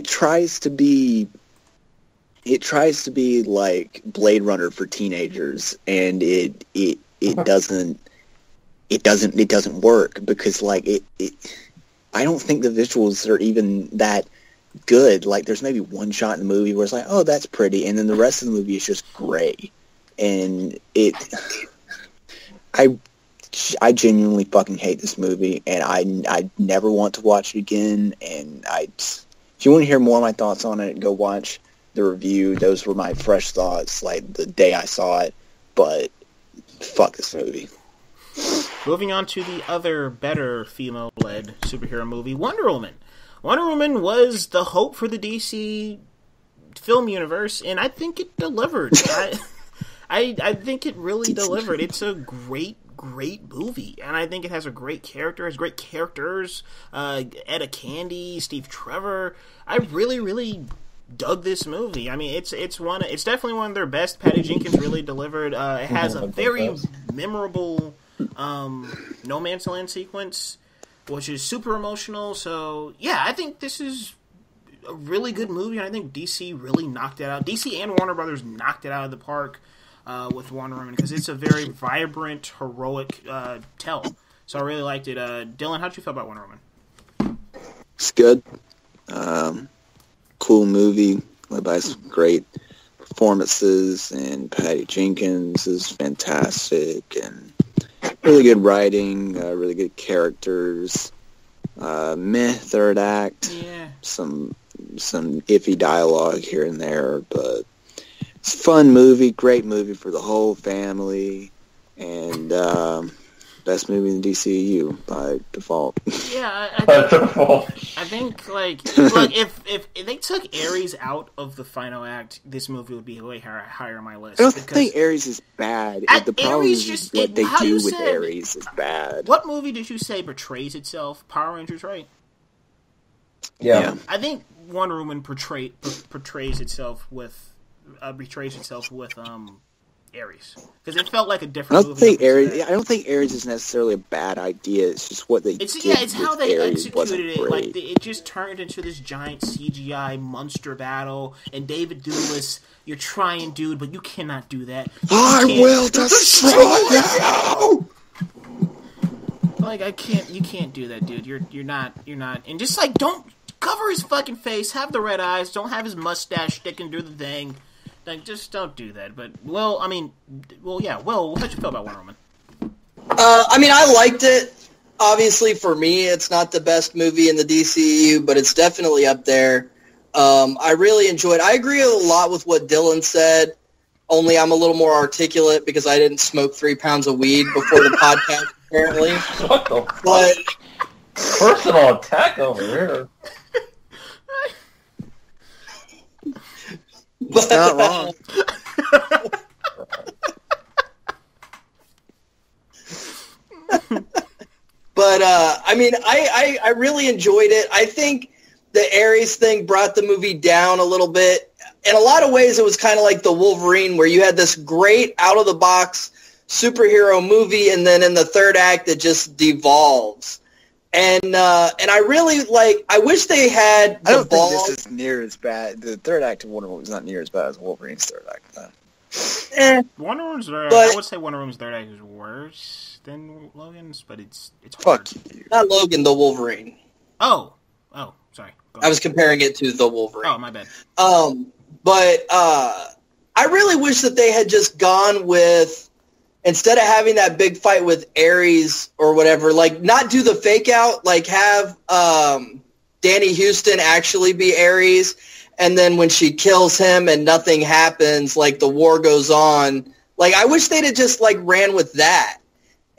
tries to be like Blade Runner for teenagers, and it doesn't work because like it I don't think the visuals are even that good. Like, there's maybe one shot in the movie where it's like, oh, that's pretty, and then the rest of the movie is just gray. And I genuinely fucking hate this movie, and I never want to watch it again. And if you want to hear more of my thoughts on it, go watch the review. Those were my fresh thoughts, like, the day I saw it. But fuck this movie. Moving on to the other better female-led superhero movie, Wonder Woman. Wonder Woman was the hope for the DC film universe, and I think it delivered. I think it really delivered. It's a great movie, and I think it has a great character. It has great characters. Etta Candy, Steve Trevor. I really dug this movie. I mean, it's definitely one of their best. Patty Jenkins really delivered. It has a very memorable No Man's Land sequence, which is super emotional. So yeah, I think this is a really good movie, and I think DC really knocked it out. DC and Warner Brothers knocked it out of the park with Wonder Woman, because it's a very vibrant, heroic tell. So I really liked it. Dylan, how'd you feel about Wonder Woman? It's good. Cool movie, led by some great performances, and Patty Jenkins is fantastic, and really good writing, really good characters. Third act. Yeah. Some iffy dialogue here and there, but it's a fun movie, great movie for the whole family, and best movie in the DCU by default. Yeah, I think like if they took Ares out of the final act, this movie would be way higher on my list. I don't think Ares is bad. The problem is what they do with Ares is bad. What movie did you say betrays itself? Power Rangers, right? Yeah. I think Wonder Woman betrays itself with Ares, because it felt like a different movie. I don't think Ares is necessarily a bad idea. It's just what they did. It's how they Ares executed it. Like it just turned into this giant CGI monster battle. And David Dulis, you're trying, dude, but you cannot do that. I will destroy you. Like you can't do that, dude. You're not. And just like, don't cover his fucking face. Have the red eyes. Don't have his mustache sticking through the thing. Like, just don't do that. But, Will, how'd you feel about Wonder Woman? I liked it. Obviously, for me, it's not the best movie in the DCU, but it's definitely up there. I really enjoyed it. I agree a lot with what Dylan said, only I'm a little more articulate because I didn't smoke 3 pounds of weed before the podcast, apparently. What the fuck? Personal attack over here. It's not wrong. But I really enjoyed it. I think the Ares thing brought the movie down a little bit. In a lot of ways, it was kind of like the Wolverine, where you had this great out-of-the-box superhero movie, and then in the third act, it just devolves. And I really I wish they had the I don't ball. think this is near as bad. The third act of Wonder Woman was not near as bad as Wolverine's third act, though. Wonder Woman's third. But- I would say Wonder Woman's third act is worse than Logan's, but it's hard. Fuck you. Not Logan, the Wolverine. Oh, sorry. Go I ahead. was comparing it to the Wolverine. Oh, my bad. But I really wish that they had just gone with, instead of having that big fight with Ares or whatever, like not do the fake out, like have Danny Houston actually be Ares, and then when she kills him and nothing happens, like the war goes on. Like I wish they'd have just like ran with that,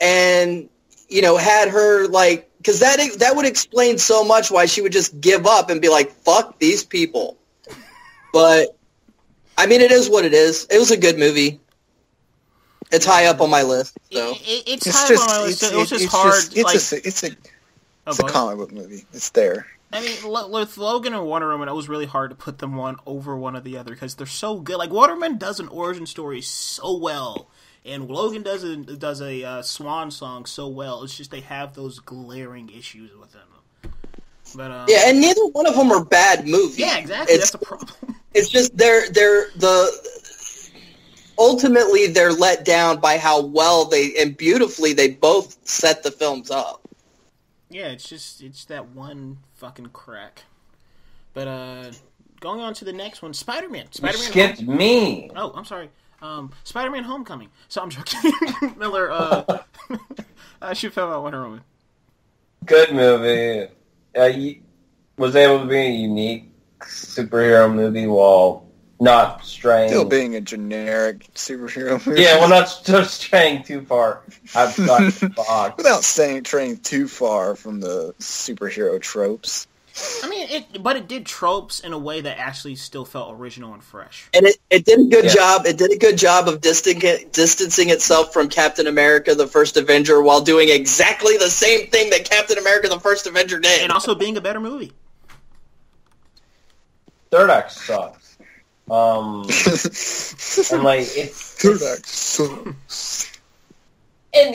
and had her like. Because that would explain so much why she would just give up and be like, fuck these people. But, I mean, it is what it is. It was a good movie. It's high up on my list. So. It's high up on my list. It was just hard. It's a comic book movie. It's there. I mean, with Logan and Wonder Woman, it was really hard to put them one over one or the other because they're so good. Like, Wonder Woman does an origin story so well. And Logan does a swan song so well. It's just they have those glaring issues with them. But yeah, and neither one of them are bad movies. Yeah, exactly. That's the problem. It's just ultimately they're let down by how well and beautifully they both set the films up. Yeah, it's that one fucking crack. But going on to the next one, Spider-Man. You skipped me. Oh, I'm sorry. Spider-Man Homecoming. So I'm joking. Miller, should feel about Wonder Woman. Good movie. Was able to be a unique superhero movie while not straying. Still being a generic superhero movie. Yeah, well, not just straying too far outside the box. Without straying too far from the superhero tropes. I mean, it did tropes in a way that actually still felt original and fresh. And it did a good job. It did a good job of distancing itself from Captain America: The First Avenger while doing exactly the same thing that Captain America: The First Avenger did, and also being a better movie. Third act sucks. And like Third act sucks. And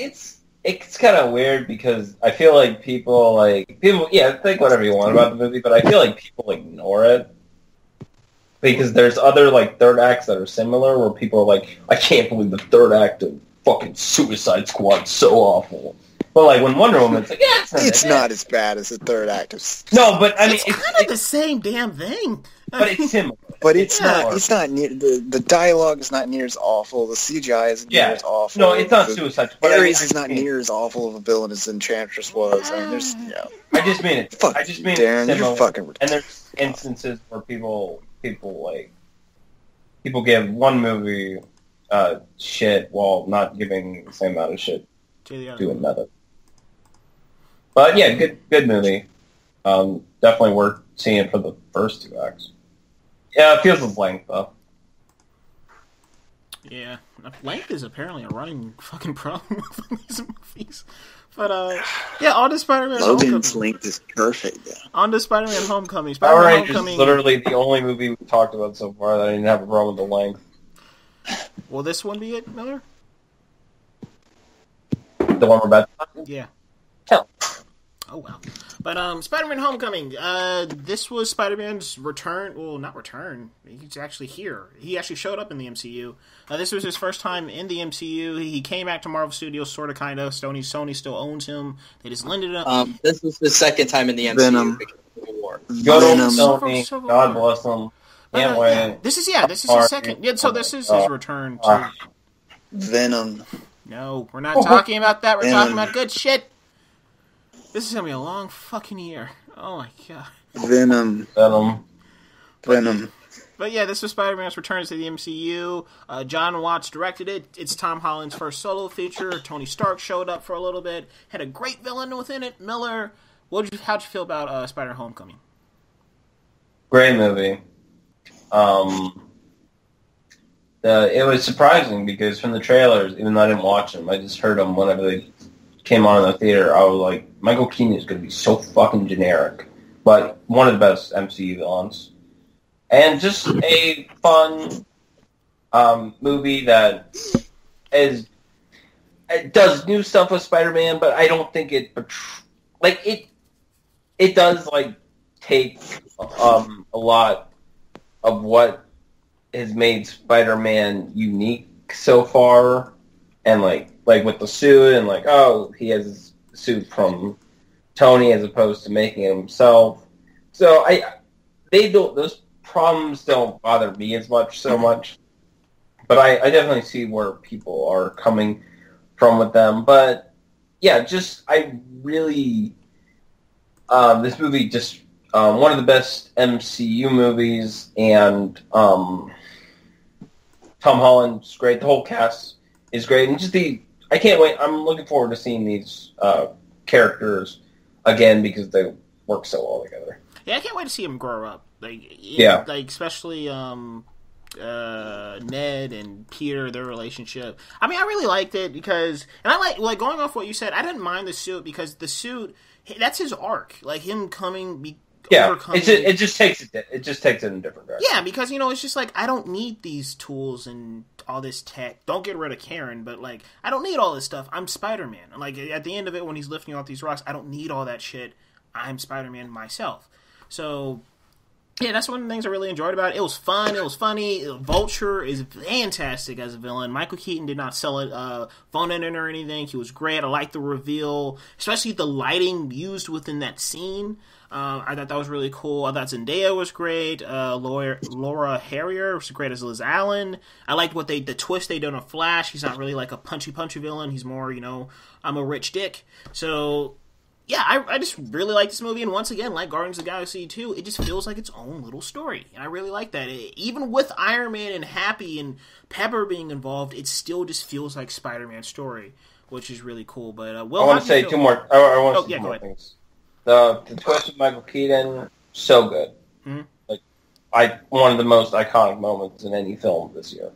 it's kind of weird because I feel like people think whatever you want about the movie, but I feel like people ignore it because there's other like third acts that are similar where people are like, I can't believe the third act of fucking Suicide Squad's so awful. But like when Wonder Woman, it's like, yeah, it's not as bad as the third act of. No, but I mean, it's kind of the same damn thing. But it's similar. But it's not. It's not near the dialogue is not near as awful. The CGI isn't near as awful. No, it's not Suicide Squad. Ares is not near as awful of a villain as Enchantress was. I mean, there's I just mean it. Fuck I just mean Darren, it's you're fucking and there's instances where people give one movie shit while not giving the same amount of shit to another. But yeah, good movie. Definitely worth seeing for the first two acts. Yeah, it feels with length though. Yeah, length is apparently a running fucking problem with these movies. But yeah, on to Spider-Man Logan's Homecoming. length is perfect. Yeah. On to Spider-Man Homecoming. Power Spider-Man Rangers Homecoming. is literally the only movie we've talked about so far that I didn't have a problem with the length. Will this one be it, Miller? The one we're about to talk about? Yeah. Hell. Oh, wow. But Spider-Man Homecoming, this was Spider-Man's return. Well, not return. He's actually here. He actually showed up in the MCU. This was his first time in the MCU. He came back to Marvel Studios, sort of, kind of. Sony still owns him. They just lended it up. This was the second time in the MCU Venom. because of the war. Good old Sony. God bless them. Can't wait. Yeah. This is his second. Yeah, so this is his return to... Venom. No, we're not talking about that. We're talking about good shit. This is going to be a long fucking year. Oh my god. Venom. But yeah, this was Spider-Man's return to the MCU. John Watts directed it. It's Tom Holland's first solo feature. Tony Stark showed up for a little bit. Had a great villain within it. Miller, how'd you feel about Spider-Man Homecoming? Great movie. It was surprising because from the trailers, even though I didn't watch them, I just heard them whenever they came on in the theater. I was like, Michael Keaton is going to be so fucking generic, but one of the best MCU villains, and just a fun movie that it does new stuff with Spider-Man, but I don't think it does like take a lot of what has made Spider-Man unique so far, and like with the suit, and like, oh, he has his suit from Tony as opposed to making it himself. So those problems don't bother me as much so much, but I definitely see where people are coming from with them. But yeah, I really this movie just one of the best MCU movies, and Tom Holland's great. The whole cast is great, and I can't wait. I'm looking forward to seeing these characters again because they work so well together. Yeah, I can't wait to see him grow up. Especially Ned and Peter, their relationship. I mean, I really liked it because, and I like going off what you said. I didn't mind the suit because the suit, that's his arc. Like him overcoming. It just takes it in a different direction. Yeah, because it's just like I don't need these tools and all this tech. Don't get rid of Karen, but like I don't need all this stuff. I'm Spider-Man. And like at the end of it, when he's lifting off these rocks, I don't need all that shit. I'm Spider-Man myself. So yeah, that's one of the things I really enjoyed about it. It was fun. It was funny. Vulture is fantastic as a villain. Michael Keaton did not sell it, phone in or anything. He was great. I liked the reveal, especially the lighting used within that scene. I thought that was really cool. I thought Zendaya was great. Laura Harrier was great as Liz Allen. I liked the twist they did on Flash. He's not really like a punchy villain. He's more, I'm a rich dick. So yeah, I just really like this movie, and once again, like Guardians of the Galaxy 2, it just feels like its own little story, and I really like that. Even with Iron Man and Happy and Pepper being involved, it still just feels like Spider-Man's story, which is really cool. But I want to say two more. I want to say two more things. The twist with Michael Keaton, so good. Mm-hmm. One of the most iconic moments in any film this year.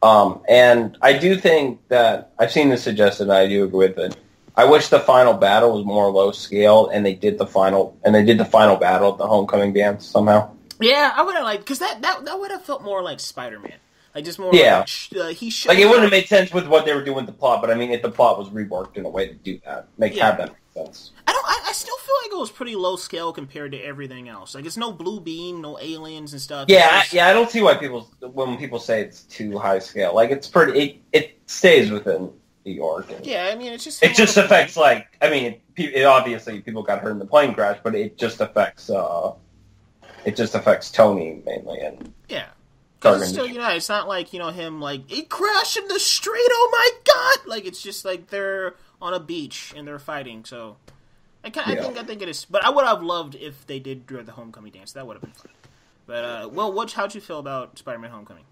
And I do think that I've seen this suggested, and I do agree with it. I wish the final battle was more low scale, and they did the final battle at the homecoming dance somehow. Yeah, I would have liked, because that would have felt more like Spider-Man. Like just more. Yeah. He should. Like it wouldn't have made sense with what they were doing with the plot, but I mean, if the plot was reworked in a way to do that, have that make sense. I still feel like it was pretty low scale compared to everything else. Like it's no blue beam, no aliens and stuff. Yeah, I don't see why when people say it's too high scale. Like it's pretty. It stays within New York. Yeah, I mean, it just affects it obviously people got hurt in the plane crash, but it just affects Tony mainly and yeah. It's still, it's not like him like it crashed in the street. Oh my god! Like it's just like they're on a beach and they're fighting. So I think it is. But I would have loved if they did do the homecoming dance. That would have been fun. But how'd you feel about Spider-Man: Homecoming?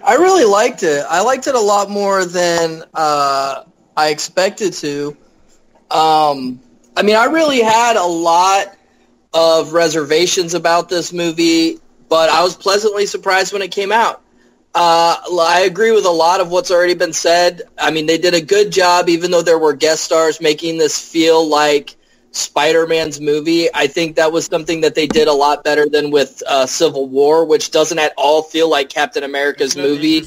I really liked it. I liked it a lot more than I expected to. I mean, I really had a lot of reservations about this movie, but I was pleasantly surprised when it came out. I agree with a lot of what's already been said. I mean, they did a good job, even though there were guest stars, making this feel like Spider-Man's movie. I think that was something that they did a lot better than with Civil War, which doesn't at all feel like Captain America's movie.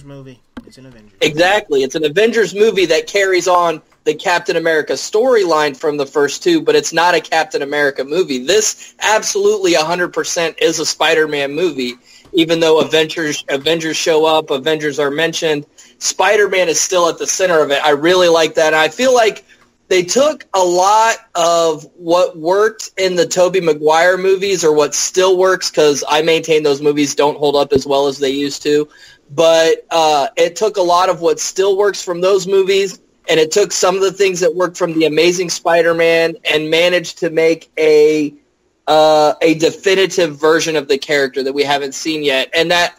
It's an Avengers. Exactly. It's an Avengers movie that carries on the Captain America storyline from the first two, but it's not a Captain America movie. This absolutely 100% is a Spider-Man movie. Even though Avengers show up, Avengers are mentioned, Spider-Man is still at the center of it. I really like that. And I feel like they took a lot of what worked in the Tobey Maguire movies, or what still works, because I maintain those movies don't hold up as well as they used to. But it took a lot of what still works from those movies, and it took some of the things that worked from The Amazing Spider-Man and managed to make a definitive version of the character that we haven't seen yet. And that,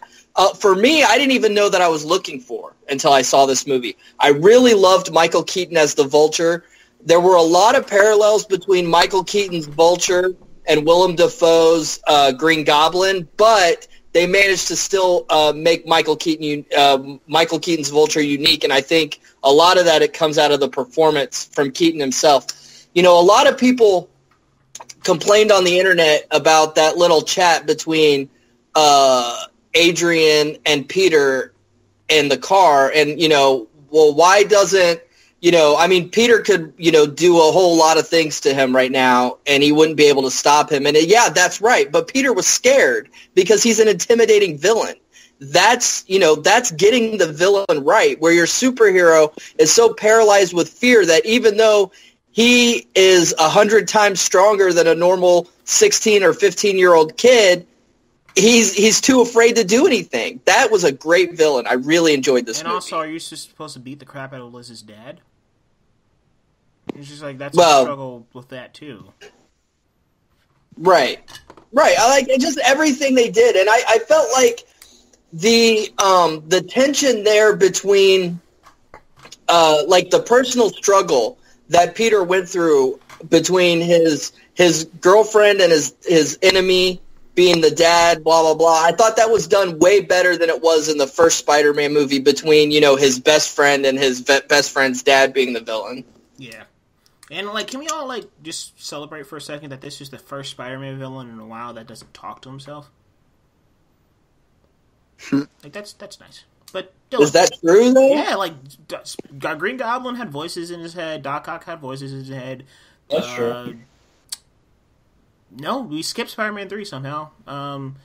for me, I didn't even know that I was looking for until I saw this movie. I really loved Michael Keaton as the Vulture. There were a lot of parallels between Michael Keaton's Vulture and Willem Dafoe's Green Goblin, but they managed to still make Michael Keaton's Vulture unique, and I think a lot of that, it comes out of the performance from Keaton himself. A lot of people complained on the internet about that little chat between Adrian and Peter in the car, and why doesn't Peter could do a whole lot of things to him right now, and he wouldn't be able to stop him. And yeah, that's right. But Peter was scared because he's an intimidating villain. that's getting the villain right, where your superhero is so paralyzed with fear that even though he is 100 times stronger than a normal 16 or 15-year-old kid, he's too afraid to do anything. That was a great villain. I really enjoyed this movie. And also, are you supposed to beat the crap out of Liz's dad? It's just like, that's a struggle with that, too. Right. I like just everything they did. And I felt like the tension there between like the personal struggle that Peter went through between his girlfriend and his enemy being the dad, blah blah blah. I thought that was done way better than it was in the first Spider-Man movie between, his best friend and his best friend's dad being the villain. Yeah. And, like, can we all, like, just celebrate for a second that this is the first Spider-Man villain in a while that doesn't talk to himself? Like, that's nice. But Dylan, is that true, though? Yeah, like, Green Goblin had voices in his head. Doc Ock had voices in his head. That's true. No, we skipped Spider-Man 3 somehow. Venom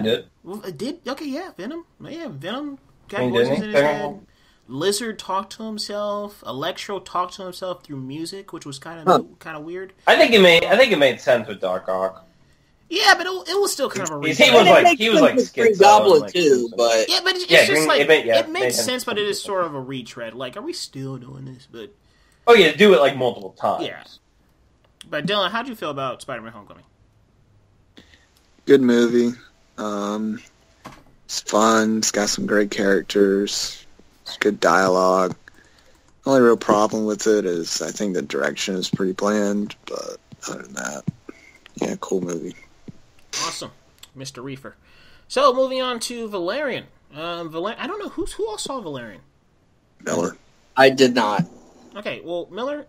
did. Well, it did? Okay, yeah, Venom. Yeah, Venom got voices in his head. Lizard talked to himself. Electro talked to himself through music, which was kind of weird. I think it made sense with Doc Ock. Yeah, but it was still kind of a reach. He was like Green Goblin too, but yeah, but it's just like it made sense, but it is sort of a retread. Like, are we still doing this? But do it like multiple times. Yeah. But Dylan, how'd you feel about Spider-Man: Homecoming? Good movie. It's fun. It's got some great characters. It's good dialogue. The only real problem with it is I think the direction is pretty bland, but other than that, yeah, cool movie. Awesome, Mr. Reefer. So, moving on to Valerian. I don't know who all saw Valerian. Miller. I did not. Okay, well, Miller,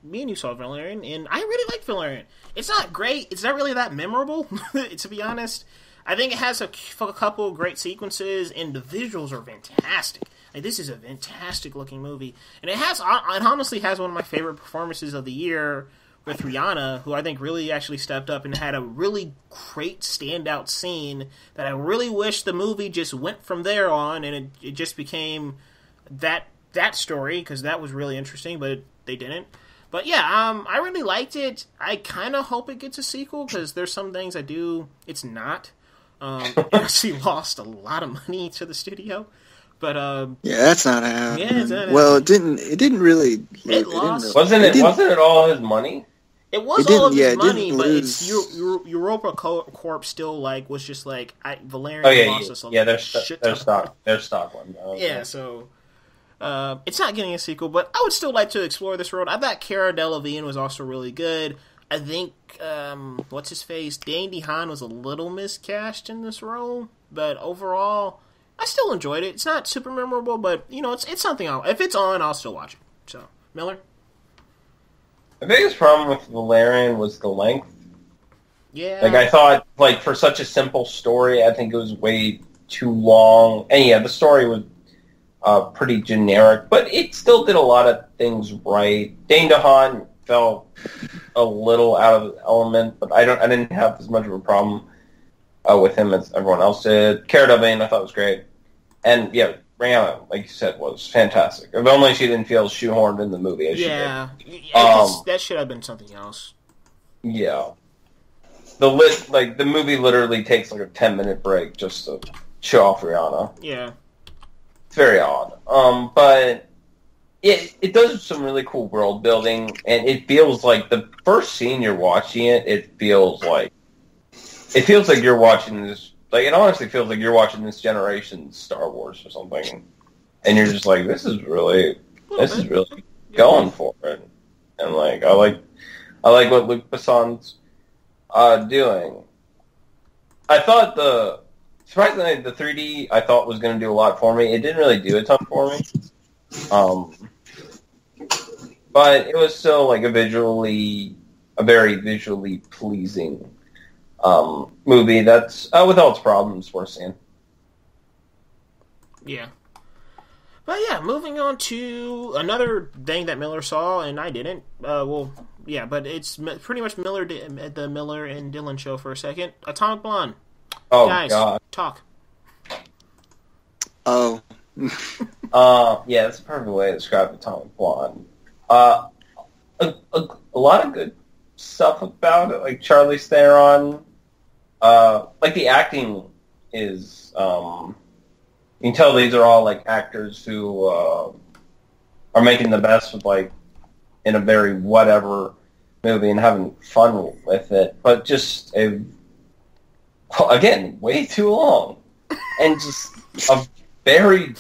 me and you saw Valerian, and I really liked Valerian. It's not great. It's not really that memorable, to be honest. I think it has a couple of great sequences, and the visuals are fantastic. Like, this is a fantastic-looking movie. And it honestly has one of my favorite performances of the year with Rihanna, who I think really actually stepped up and had a really great standout scene that I really wish the movie just went from there on, and it just became that story, because that was really interesting, but they didn't. But yeah, I really liked it. I kind of hope it gets a sequel, because there's some things it's not. It actually lost a lot of money to the studio. But yeah, that's not happening. Yeah, it's not well, it didn't really. It lost. Wasn't it all his money? It was all of his money, but it's Europa Corp still was just Valerian lost us a shit ton. Their stock one. Okay. Yeah, so it's not getting a sequel, but I would still like to explore this road. I thought Cara Delevingne was also really good. I think what's his face, Dane DeHaan was a little miscast in this role, but overall, I still enjoyed it. It's not super memorable, but it's something. If it's on, I'll still watch it. So, Miller. The biggest problem with Valerian was the length. Yeah. I thought, for such a simple story, I think it was way too long. And yeah, the story was pretty generic, but it still did a lot of things right. Dane DeHaan fell a little out of the element, but I didn't have as much of a problem with him as everyone else did. Cara Delevingne I thought was great. And yeah, Rihanna, like you said, was fantastic. If only she didn't feel shoehorned in the movie as she did. That should have been something else. Yeah. The movie literally takes a 10-minute break just to show off Rihanna. Yeah. It's very odd. But it does some really cool world building, and it feels like the first scene you're watching it feels like you're watching this. It honestly feels like you're watching this generation's Star Wars or something, and you're just like, this is really going for it, and I like what Luc Besson's doing. I thought surprisingly the 3D I thought was going to do a lot for me. It didn't really do a ton for me, but it was still a very visually pleasing movie that's, with all its problems, worth seeing. Yeah. But yeah, moving on to another thing that Miller saw, and I didn't. But it's pretty much the Miller and Dylan show for a second. Atomic Blonde. Oh, guys, God. talk. Oh. Yeah, that's a perfect way to describe Atomic Blonde. A lot of good stuff about it, like Charlize Theron. Like the acting is, you can tell these are all like actors who are making the best with like in a very whatever movie and having fun with it, but just again way too long and just a very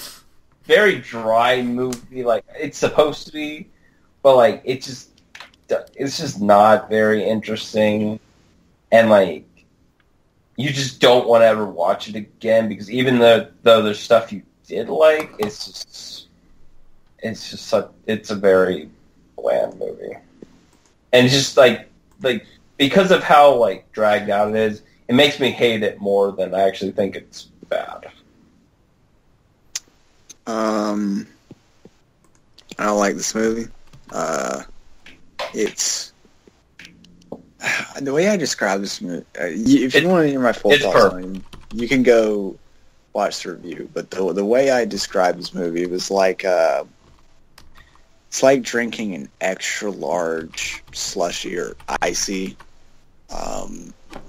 very dry movie. Like it's supposed to be, but like it's just not very interesting, and like you just don't want to ever watch it again because even though there's stuff you did like, it's a very bland movie, and it's just like because of how like dragged out it is, it makes me hate it more than I actually think it's bad. I don't like this movie. It's the way I describe this movie. If you want to hear my full thoughts on it, you can go watch the review. But the way I describe this movie, it was like it's like drinking an extra large slushy or icy.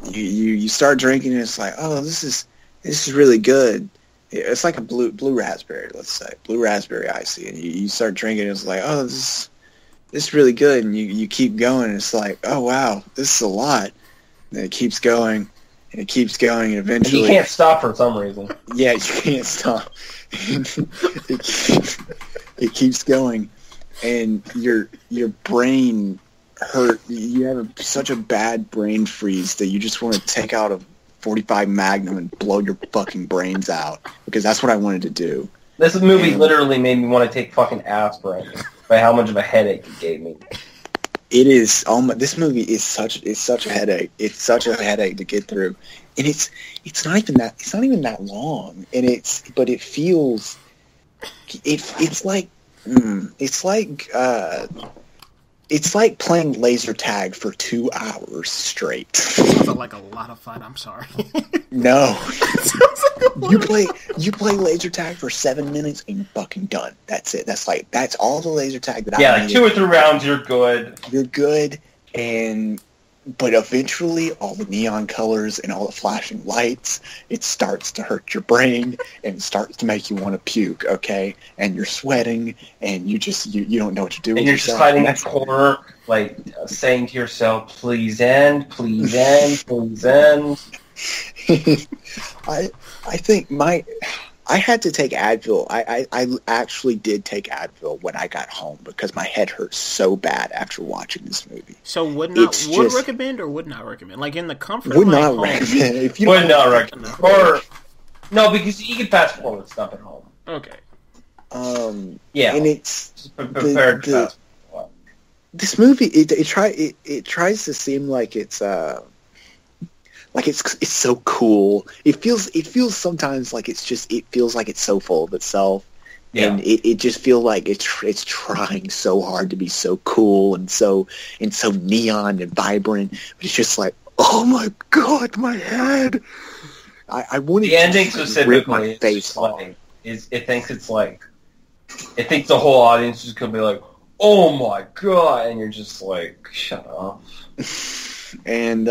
You start drinking and it's like, oh, this is really good. It's like a blue raspberry, let's say, blue raspberry icy, and you start drinking and it's like, oh, this is really good, and you keep going and it's like, oh wow, this is a lot. And it keeps going and it keeps going and eventually you can't stop for some reason. Yeah, you can't stop. It keeps going, and your brain hurt. You have such a bad brain freeze that you just want to take out a 45 Magnum and blow your fucking brains out, because that's what I wanted to do. This movie literally made me want to take fucking aspirin by how much of a headache it gave me. It is. This movie is such a headache. It's such a headache to get through, and it's not even that long, and but it feels. It's like playing laser tag for 2 hours straight. Sounds like a lot of fun. I'm sorry. No. You play laser tag for 7 minutes and you're fucking done. That's it. That's all the laser tag that I like 2 or 3 rounds, you're good. You're good, but eventually all the neon colors and all the flashing lights, it starts to hurt your brain and it starts to make you want to puke, okay? And you're sweating and you don't know what to do with yourself. And you're just hiding in a corner, like saying to yourself, please end, please end, please end. I think I had to take Advil. I actually did take Advil when I got home because my head hurt so bad after watching this movie. So would recommend or would not recommend? Like in the comfort would of my not home. Recommend. If you would not recommend. Or no, because you can fast forward stuff at home. Okay. Yeah, and it's prepared to fast forward. This movie it tries to seem like it's so cool. It feels sometimes like it feels like it's so full of itself, and it just feels like it's trying so hard to be so cool and so neon and vibrant. But it's just like, oh my god, my head! I wanted the ending to specifically rip my face off. It thinks the whole audience is gonna be like, oh my god, and you're just like, shut up. And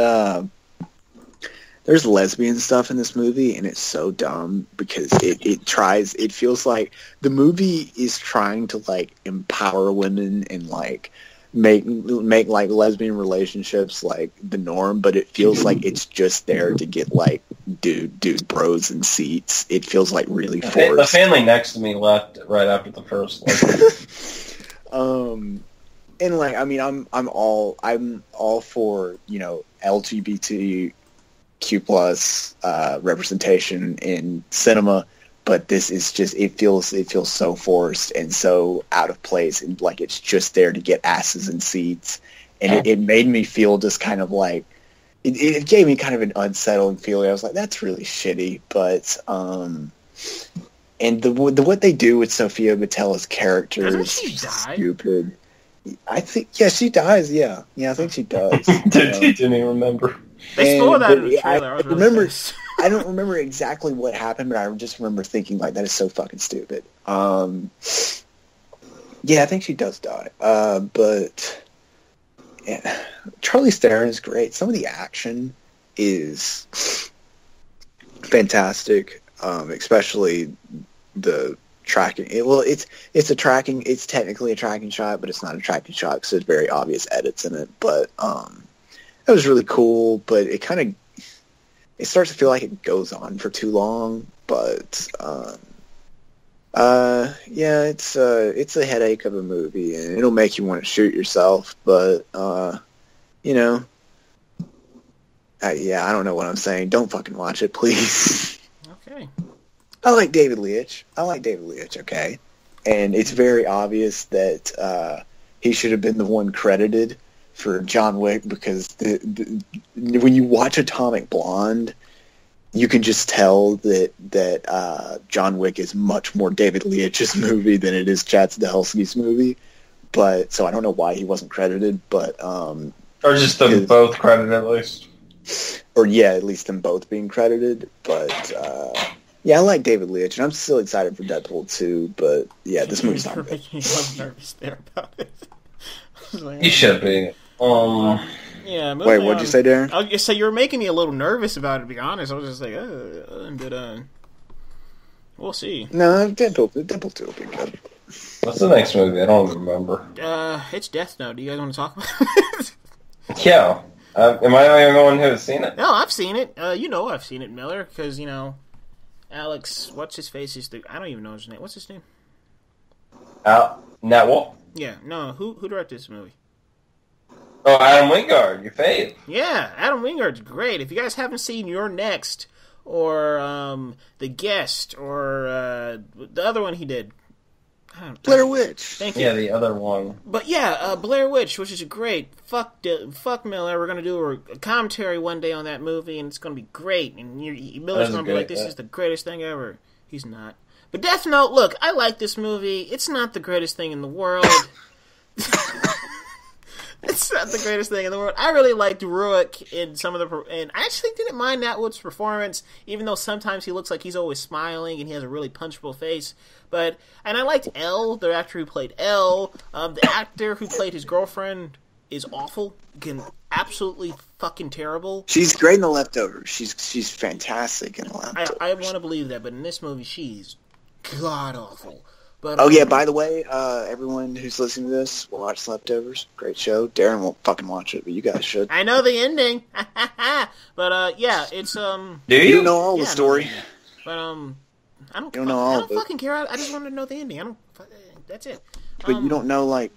there's lesbian stuff in this movie, and it's so dumb because it feels like the movie is trying to like empower women and like make like lesbian relationships like the norm, but it feels like it's just there to get like dude bros in seats. It feels like really forced. The family next to me left right after the first one. And like, I mean, I'm all for, LGBTQ plus representation in cinema, but this is just it feels so forced and so out of place, and like it's just there to get asses in seats, and it made me feel just kind of like it gave me kind of an unsettling feeling. I was like, that's really shitty, but and the what they do with Sophia Boutella's character is stupid. I think she dies. Yeah, I think she does. Didn't even remember. They stole that in the trailer. I remember. I don't remember exactly what happened, but I just remember thinking, like, that is so fucking stupid. Yeah, I think she does die. But yeah, Charlize Theron is great. Some of the action is fantastic, especially the tracking. It's a tracking. It's technically a tracking shot, but it's not a tracking shot because there's very obvious edits in it. But it was really cool. But it starts to feel like it goes on for too long. But yeah, it's a headache of a movie, and it'll make you want to shoot yourself. But you know, yeah, I don't know what I'm saying. Don't fucking watch it, please. Okay. I like David Leitch. Okay, and it's very obvious that he should have been the one credited for John Wick because when you watch Atomic Blonde, you can just tell that John Wick is much more David Leitch's movie than it is Chad Stahelski's movie. But so I don't know why he wasn't credited, but or just them both credited at least. Or yeah, at least them both being credited. But yeah, I like David Leitch, and I'm still excited for Deadpool 2. But yeah, this movie's not good. I was nervous there about it. You should be. Yeah. Wait, what'd you say, Darren? I just say you were making me a little nervous about it. To be honest, I was just like, but we'll see. No, Deadpool 2 will be good. What's the next movie? I don't remember. It's Death Note. Do you guys want to talk about it? Yeah. Am I the only one who has seen it? No, I've seen it. I've seen it, Miller, because Alex, what's his face? I don't even know his name. What's his name? Nat Wolf? Yeah, no. Who directed this movie? Oh, Adam Wingard, your fave. Yeah, Adam Wingard's great. If you guys haven't seen You're Next, or The Guest, or the other one he did, Blair Witch. Thank you. Yeah, the other one. But yeah, Blair Witch, which is great. Fuck Miller. We're gonna do a commentary one day on that movie, and it's gonna be great. And Miller's gonna be like, "This is the greatest thing ever." He's not. But Death Note, look, I like this movie. It's not the greatest thing in the world. It's not the greatest thing in the world. I really liked Ruick in some of and I actually didn't mind Nat Wood's performance, even though sometimes he looks like he's always smiling and he has a really punchable face. And I liked Elle, the actor who played Elle. The actor who played his girlfriend is awful. Absolutely fucking terrible. She's great in The Leftovers. She's fantastic in The Leftovers. I want to believe that, but in this movie, she's god awful. But, yeah, by the way, everyone who's listening to this, watch Leftovers. Great show. Darren won't fucking watch it, but you guys should. I know the ending. But, yeah, it's, Do you know all the story? But, I don't fucking care. I just wanted to know the ending. That's it. But you don't know, like...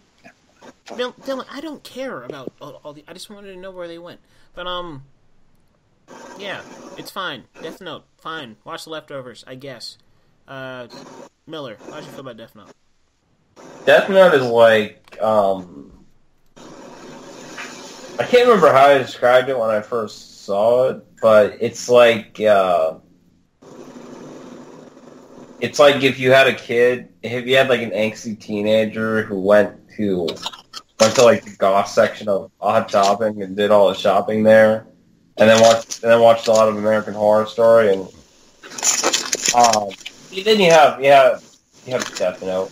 Dylan, I don't care about all the... I just wanted to know where they went. But, yeah, it's fine. Death Note, fine. Watch The Leftovers, I guess. Miller, how do you feel about Death Note? Death Note is like, I can't remember how I described it when I first saw it, but it's like if you had a kid, if you had like an angsty teenager who went to like the goth section of Odd Shopping and did all the shopping there, and then watched a lot of American Horror Story, and then you have Death Note.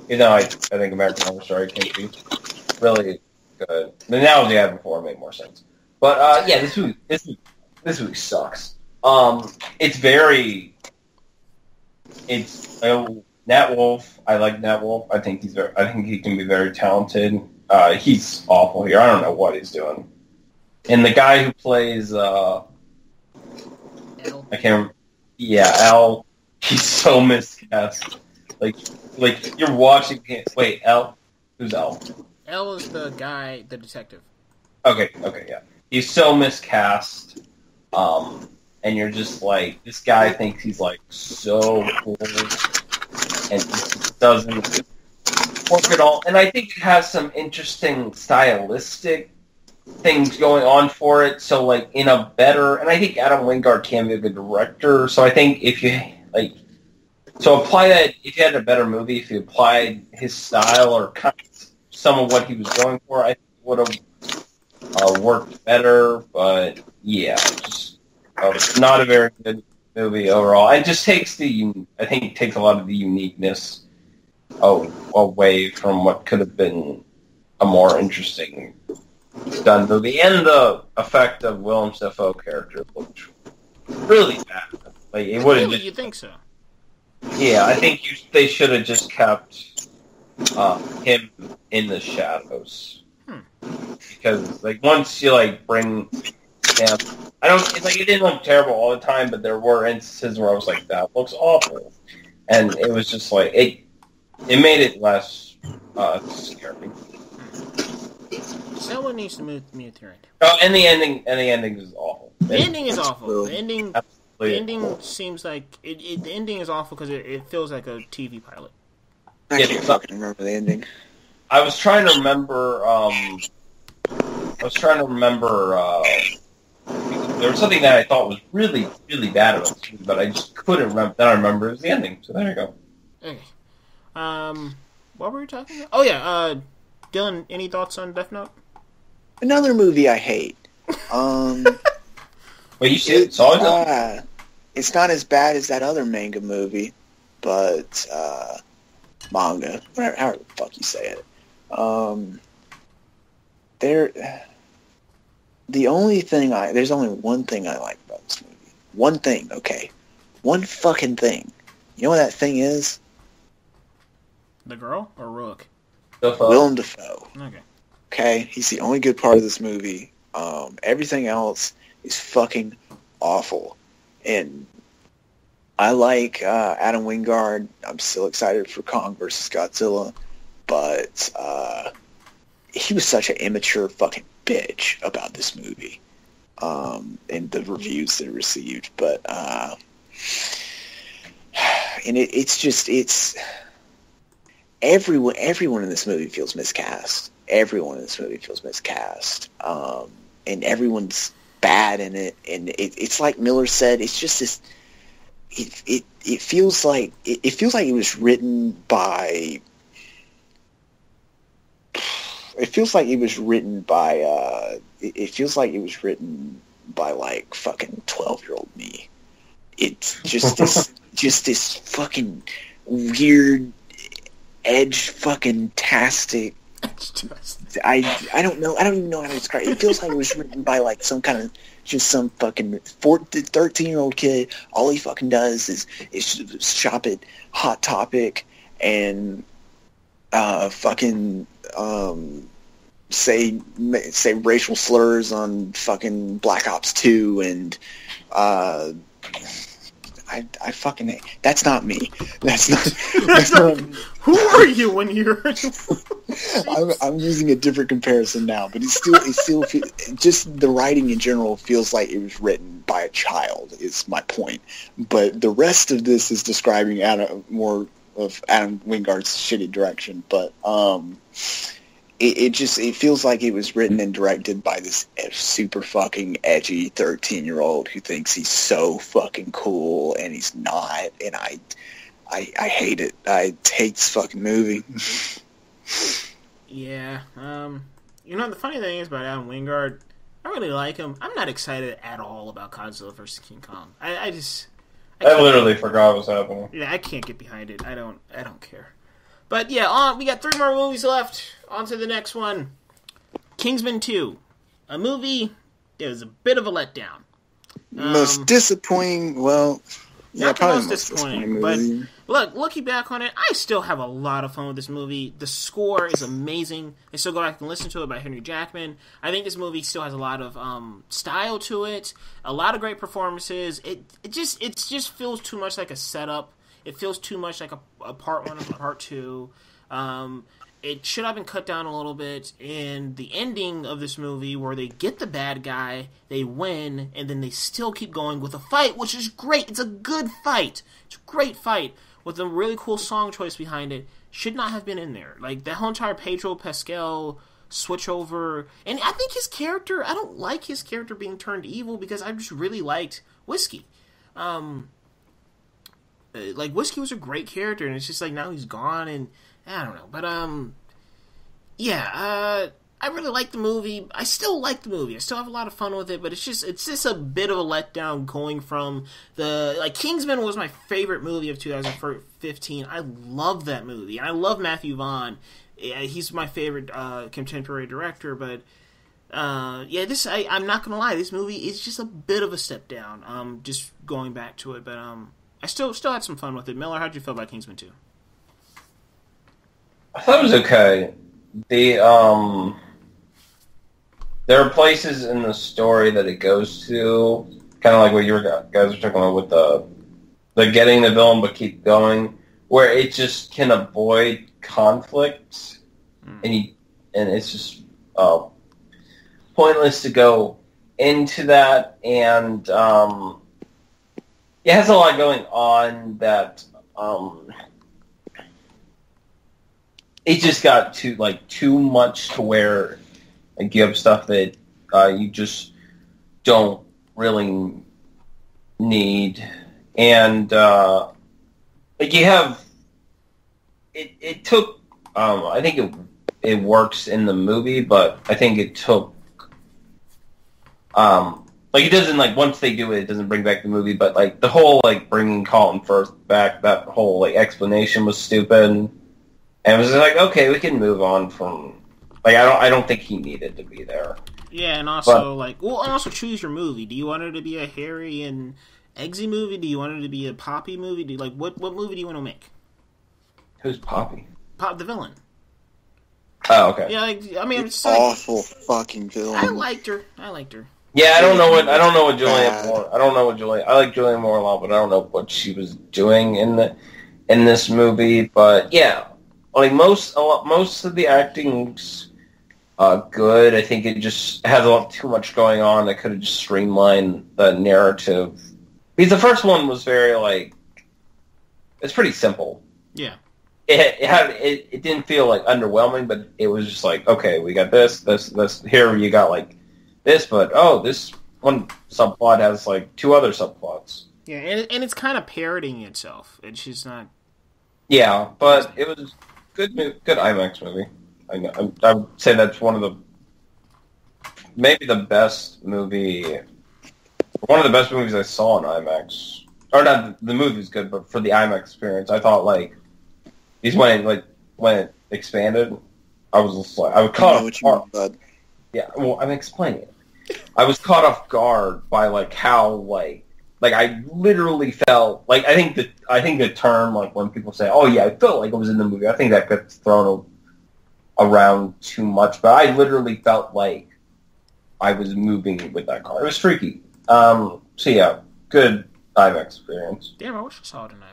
I think American Horror Story can be really good. The analogy I had before made more sense. But yeah, this movie sucks. It's Nat Wolf. I like Nat Wolf. I think he can be very talented. He's awful here. I don't know what he's doing. And the guy who plays I can't remember. Yeah, Al. He's so miscast. Like you're watching him. Wait, L? Who's L? L is the guy, the detective. Okay, yeah. He's so miscast. And you're just like, this guy thinks he's like so cool, and he just doesn't work at all. And I think it has some interesting stylistic things going on for it. So like and I think Adam Wingard can be a good director. So I think if you apply that, if you had a better movie, if you applied his style or kind of some of what he was going for, I think it would have worked better. But yeah, just Not a very good movie overall. It just takes takes a lot of the uniqueness away from what could have been a more interesting done movie. And the effect of Willem Dafoe character looked really bad. Like it would have. Really, you think so? Yeah, I think they should have just kept him in the shadows. Because like once you like bring him, it didn't look terrible all the time, but there were instances where I was like, that looks awful, and it was just like it made it less scary. Someone needs to move me to right. Oh, and the ending is awful. The ending is awful. The ending seems like the ending is awful because it feels like a TV pilot. I can't fucking remember the ending. I was trying to remember. There was something that I thought was really, really bad about this movie, but I just couldn't remember. Then I remember it was the ending. So there you go. Okay. What were we talking about? Oh yeah. Dylan, any thoughts on Death Note? Another movie I hate. Wait, you saw it? It's not as bad as that other manga movie, but manga, whatever, however the fuck you say it. There's only one thing I like about this movie. One thing, okay? One fucking thing. You know what that thing is? The girl or Rook? Willem Dafoe. Okay. Okay? He's the only good part of this movie. Everything else is fucking awful. And I like Adam Wingard. I'm still excited for Kong vs. Godzilla. But he was such an immature fucking bitch about this movie. And the reviews that it received. But and it's everyone in this movie feels miscast. Everyone in this movie feels miscast. And everyone's bad in it. And it's like Miller said, it's just this. It feels like it was written by. It feels like it was written by. It feels like it was written by like fucking 12-year-old me. It's just this fucking weird edge fucking tastic. I don't know. I don't even know how to describe it. It feels like it was written by like some fucking 13-year-old kid. All he fucking does is shop at Hot Topic and fucking say racial slurs on fucking Black Ops 2 and I fucking hate. That's not me. That's not me. Who are you when you're? I'm using a different comparison now, but it's still just the writing in general feels like it was written by a child. Is my point. But the rest of this is describing more of Adam Wingard's shitty direction. But it feels like it was written and directed by this super fucking edgy 13-year-old who thinks he's so fucking cool and he's not, and I hate it. I hate this fucking movie. Yeah. The funny thing is about Adam Wingard, I really like him. I'm not excited at all about Godzilla vs. King Kong. I literally forgot what was happening. Yeah, I can't get behind it. I don't care. But yeah, we got 3 more movies left. On to the next one. Kingsman 2. A movie that was a bit of a letdown. Most disappointing, well... Yeah, not the probably most disappointing, but looking back on it, I still have a lot of fun with this movie. The score is amazing. I still go back and listen to it by Henry Jackman. I think this movie still has a lot of style to it, a lot of great performances. It just feels too much like a setup. It feels too much like a part 1 and part 2. It should have been cut down a little bit. And the ending of this movie, where they get the bad guy, they win, and then they still keep going with a fight, which is great. It's a good fight. It's a great fight with a really cool song choice behind it. Should not have been in there. Like, the whole entire Pedro Pascal switch over. And I think his character, I don't like his character being turned evil because I just really liked Whiskey. Whiskey was a great character, and it's just like now he's gone, and I don't know. But, I really like the movie. I still like the movie. I still have a lot of fun with it, but it's just a bit of a letdown going from Kingsman was my favorite movie of 2015. I love that movie. And I love Matthew Vaughn. He's my favorite contemporary director, but I'm not gonna lie, this movie is just a bit of a step down. Just going back to it, but I still had some fun with it. Miller, how'd you feel about Kingsman 2? I thought it was okay. There are places in the story that it goes to, kind of like what you guys were talking about with the getting the villain but keep going, where it just can avoid conflict, and it's just pointless to go into that, and it has a lot going on that it just got too much to where you have stuff that you just don't really need, and you have it took I think it works in the movie, but I think it took it doesn't once they do it, it doesn't bring back the movie, but the whole bringing Colin Firth back, that whole explanation was stupid, and it was okay, we can move on from. I don't think he needed to be there. Yeah, and also, and also choose your movie. Do you want it to be a Harry and Eggsy movie? Do you want it to be a Poppy movie? What movie do you want to make? Who's Poppy? Pop the villain. Oh, okay. Yeah, it's awful fucking villain. I liked her. Yeah, I don't know what Julianne Moore. I don't know what Julianne. I like Julianne Moore a lot, but I don't know what she was doing in this movie. But yeah, most of the acting's good. I think it just has a lot too much going on. That could have just streamlined the narrative. Because the first one was very it's pretty simple. Yeah. It didn't feel underwhelming, but it was just okay, we got this. Here you got this, but this one subplot has two other subplots. Yeah, and it's kind of parroting itself. It's just not. Yeah, but it was good IMAX movie. I would say that's maybe the best movie. One of the best movies I saw in IMAX. Or not, the movie's good, but for the IMAX experience, I thought these when it expanded, I was just I was caught off guard. Bud. Yeah, well, I'm explaining it. I was caught off guard by how I literally felt I think the term when people say, "Oh yeah, I felt like I was in the movie," I think that gets thrown around too much, but I literally felt like I was moving with that car. It was freaky. So yeah, good IMAX experience. Damn, I wish I saw it in IMAX.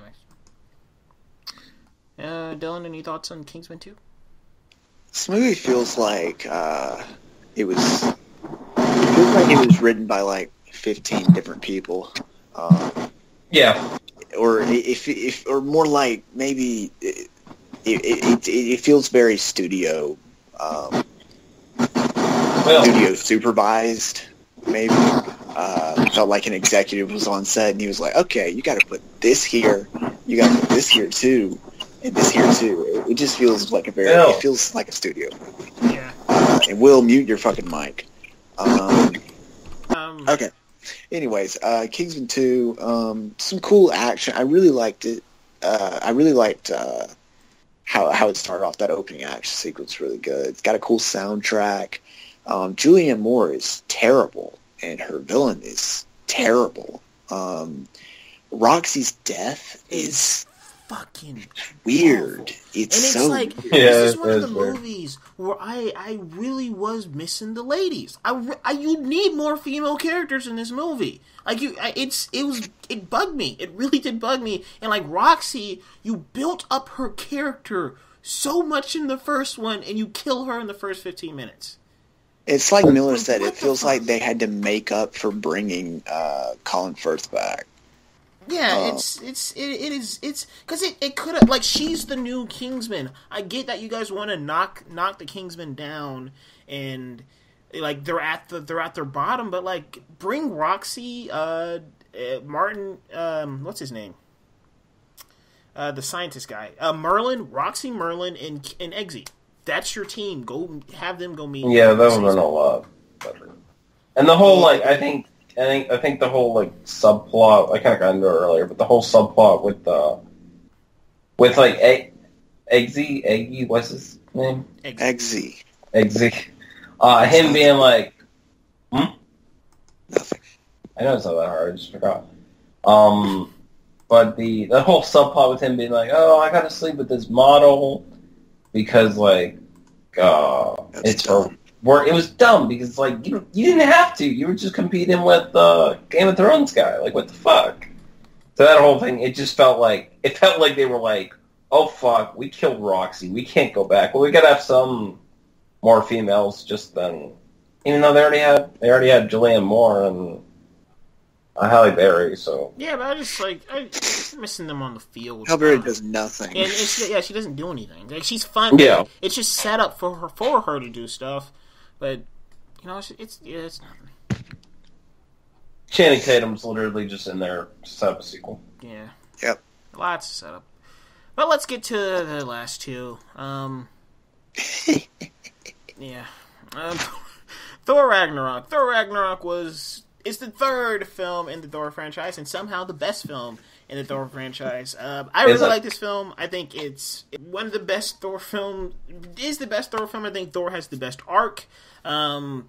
Dylan, any thoughts on Kingsman 2? This movie feels like it was written by 15 different people. Yeah. Or or more maybe it feels very studio studio supervised, maybe. Felt like an executive was on set and he was like, okay, you got to put this here, you got to put this here too, and this here too. It just feels like it feels like a studio. Yeah. And Will, mute your fucking mic. Okay. Anyways, Kingsman 2, some cool action. I really liked it. I really liked how it started off. That opening action sequence really good. It's got a cool soundtrack. Julianne Moore is terrible, and her villain is terrible. Roxy's death is fucking weird. Awful. It's and so it's weird. This is one of the movies where I really was missing the ladies. You need more female characters in this movie. It bugged me. It really did bug me. And Roxy, you built up her character so much in the first one, and you kill her in the first 15 minutes. It's like Miller said. It feels like they had to make up for bringing Colin Firth back. Yeah, it is because it could have she's the new Kingsman. I get that you guys want to knock the Kingsman down and they're at their bottom, but bring Roxy, Martin, what's his name? The scientist guy, Merlin, Roxy, Merlin, and Eggsy. that's your team. Go have them go meet. Yeah, that would have been a lot better. And the whole I think the whole subplot. I kind of got into it earlier, but the whole subplot with Eggsy, what's his name? Eggsy. Him being like, Nothing. I know it's not that hard. I just forgot. But the whole subplot with him being like, oh, I gotta sleep with this model because it's her work. It was dumb because you didn't have to. You were just competing with the Game of Thrones guy. Like, what the fuck? So that whole thing, it felt like they were like, oh fuck, we killed Roxy. We can't go back. Well, we gotta have some more females just then. Even though they already had Julianne Moore and Halle Berry, so... Yeah, but I'm missing them on the field. Halle Berry does nothing. And she doesn't do anything. Like, she's fun. Yeah. It's just set up for her to do stuff, but, it's nothing. Channing Tatum's literally just in there to set up a sequel. Yeah. Yep. Lots of setup. But let's get to the last two. Yeah. Thor Ragnarok. Thor Ragnarok is the third film in the Thor franchise, and somehow the best film in the Thor franchise. I really like this film. I think it's one of the best Thor film. It is the best Thor film. I think Thor has the best arc. In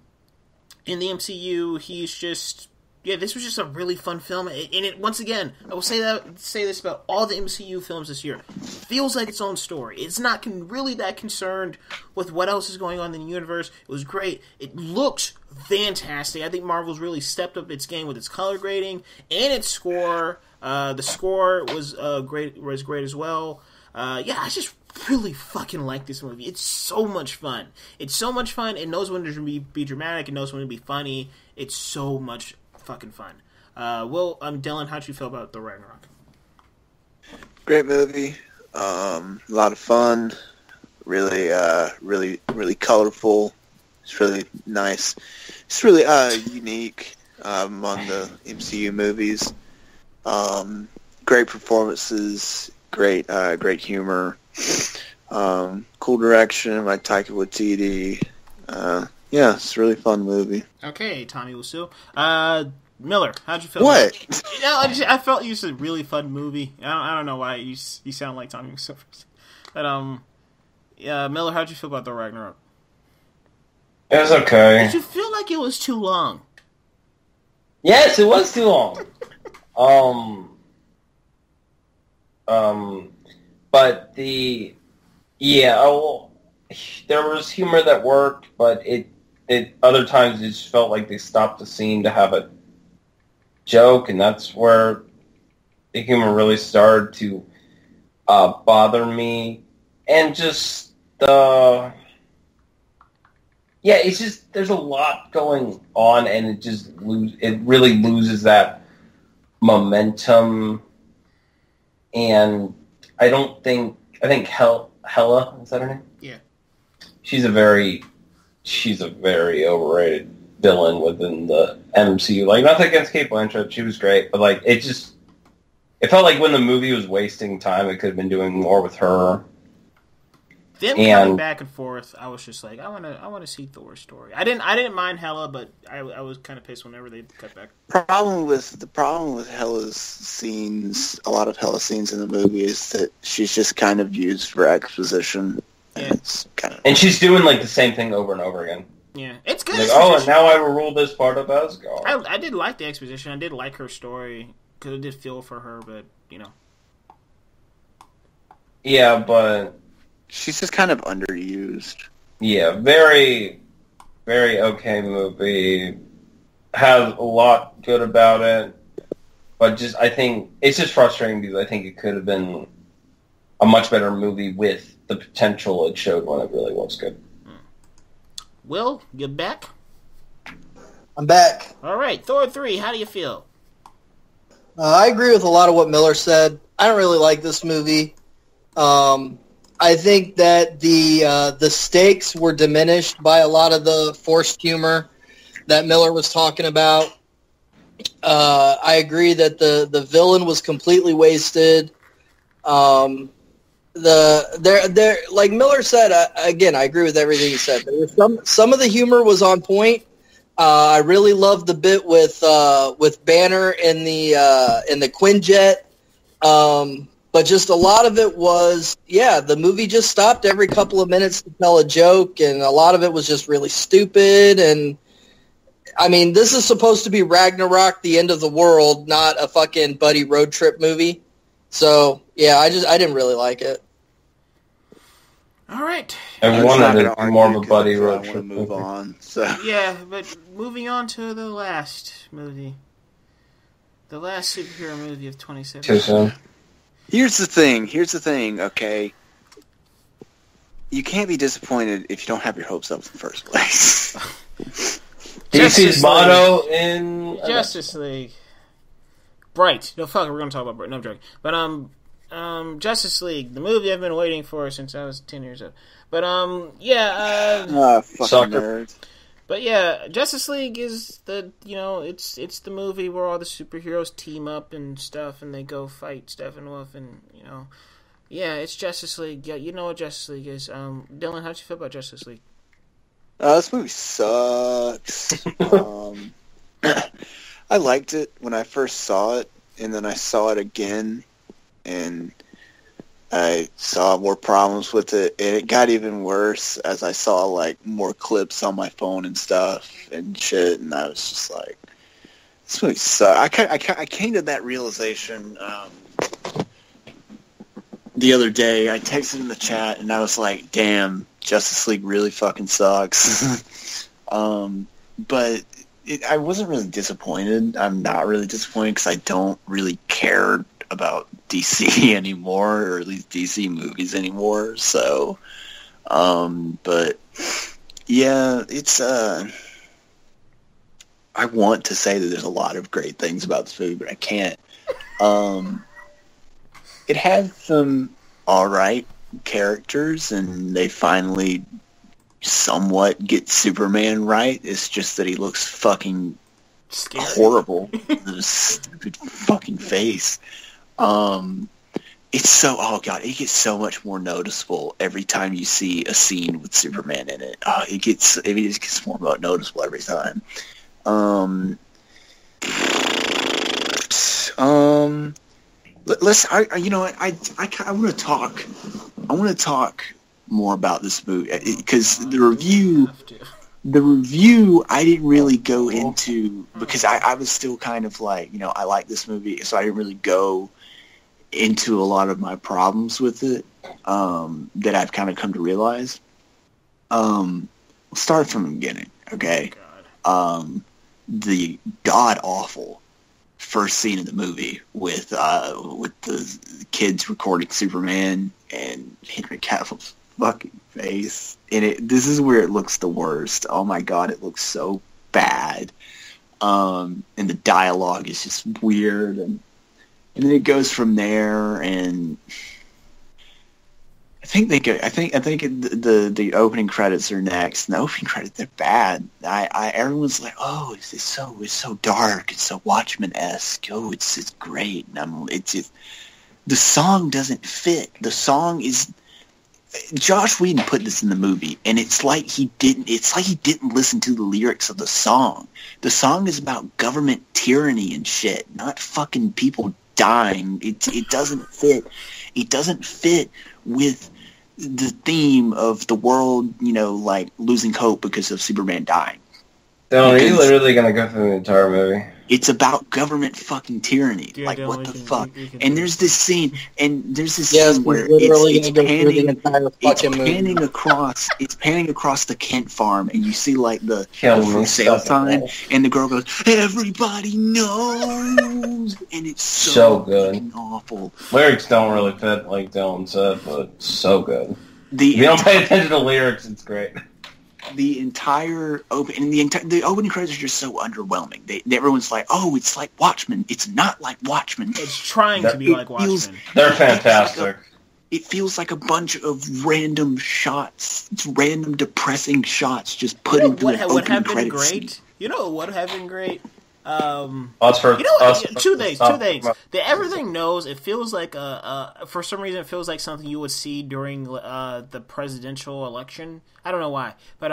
the MCU, he's just... Yeah, this was just a really fun film, and it once again, I will say this about all the MCU films this year. It feels like its own story. It's not really that concerned with what else is going on in the universe. It was great. It looks fantastic. I think Marvel's really stepped up its game with its color grading and its score. The score was great as well. I just really fucking like this movie. It's so much fun. It knows when to be dramatic. It knows when to be funny. It's so much fucking fun. Dylan, how'd you feel about Thor Ragnarok? Great movie. A lot of fun. Really, really colorful. It's really nice. It's really unique among the MCU movies. Great performances. Great humor. Cool direction by Taika Waititi. It's a really fun movie. Okay, Tommy Wiseau. Miller, how'd you feel? What? I felt you said really fun movie. I don't know why you sound like Tommy Wiseau. But Miller, how'd you feel about the Ragnarok? It was okay. Did you feel like it was too long? Yes, it was too long. But there was humor that worked, but it other times it just felt like they stopped the scene to have a joke, and that's where the humor really started to bother me. And just it's just there's a lot going on, and it really loses that momentum. And I think Hela, is that her name? Yeah. She's a very overrated villain within the MCU. Like, nothing against Cate Blanchett, she was great, but it felt like when the movie was wasting time, it could have been doing more with her. Them coming back and forth, I was just like, I want to see Thor's story. I didn't mind Hela, but I was kind of pissed whenever they cut back. The problem with Hela's scenes, a lot of Hela's scenes in the movie, is that she's just kind of used for exposition. Yeah. And she's doing the same thing over and over again. Yeah, it's good. And now I will rule this part of Asgard. I did like the exposition. I did like her story because I did feel for her, but Yeah, but she's just kind of underused. Yeah, very, very okay movie. Has a lot good about it, but I think it's just frustrating because I think it could have been a much better movie with the potential it showed when it really was good. Will, you back? I'm back. All right, Thor 3, how do you feel? I agree with a lot of what Miller said. I don't really like this movie. I think that the stakes were diminished by a lot of the forced humor that Miller was talking about. I agree that the villain was completely wasted. There, like Miller said, again, I agree with everything he said. There was some of the humor was on point. I really loved the bit with Banner in the Quinjet. But just a lot of it was, the movie just stopped every couple of minutes to tell a joke, and a lot of it was just really stupid. And I mean, this is supposed to be Ragnarok, the end of the world, not a fucking buddy road trip movie. So yeah, I didn't really like it. All right. I wanted it more of a buddy road trip. I want to move on. So Yeah, but moving on to the last movie. The last superhero movie of 2017. Too soon. Here's the thing, okay? You can't be disappointed if you don't have your hopes up in the first place. DC's motto in... Justice League. Bright. No, fuck, we're going to talk about Bright. No, I'm joking. But, Justice League, the movie I've been waiting for since I was 10 years old. But, fucking nerds. But yeah, Justice League is it's the movie where all the superheroes team up and stuff, and they go fight Steppenwolf, and it's Justice League. Yeah, you know what Justice League is. Dylan, how'd you feel about Justice League? This movie sucks. I liked it when I first saw it, and then I saw it again, and I saw more problems with it, and it got even worse as I saw, like, more clips on my phone and stuff and shit, and I was just like, this movie sucks. I came to that realization the other day. I texted in the chat, and I was like, damn, Justice League really fucking sucks. But I wasn't really disappointed. I'm not really disappointed because I don't really care about DC anymore, or at least DC movies anymore. So, but yeah, it's I want to say that there's a lot of great things about this movie, but I can't. It has some alright characters, and they finally somewhat get Superman right. It's just that he looks fucking scary. Horrible. The stupid fucking face. It's so, it gets so much more noticeable every time you see a scene with Superman in it. It just gets more noticeable every time. I want to talk more about this movie, because the review I didn't really go into, because I was still kind of like, I like this movie, so I didn't really go into a lot of my problems with it that I've kind of come to realize. We'll start from the beginning, okay? The god-awful first scene of the movie with the kids recording Superman and Henry Cavill's fucking face. And this is where it looks the worst. Oh my god, it looks so bad. And the dialogue is just weird, and then it goes from there, and I think the opening credits are next. And the opening credits, they're bad. Everyone's like, oh, it's so dark, it's so Watchmen-esque. Oh, it's great. And it's just, the song doesn't fit. The song is, Josh Whedon put this in the movie, and it's like he didn't listen to the lyrics of the song. The song is about government tyranny and shit, not fucking people dying. It doesn't fit. It doesn't fit with the theme of the world, like losing hope because of Superman dying. So are you literally going to go through the entire movie? It's about government fucking tyranny. Dude, like, what the fuck? We can and there's this scene, where it's panning across the Kent farm, and you see, like, the for sale sign, and the girl goes, everybody knows! And it's so good. Awful. Lyrics don't really fit, like Dylan said, but so good. If you don't pay attention to lyrics, it's great. The entire the opening credits are just so underwhelming. Everyone's like, "Oh, it's like Watchmen." It's not like Watchmen. It's trying to be like Watchmen. They're fantastic. It feels like a bunch of random shots. It's random depressing shots just put into the opening credits. You know what would have been great? Us for You know what? us. Two things. The everything knows. It feels like for some reason it feels like something you would see during the presidential election. I don't know why, but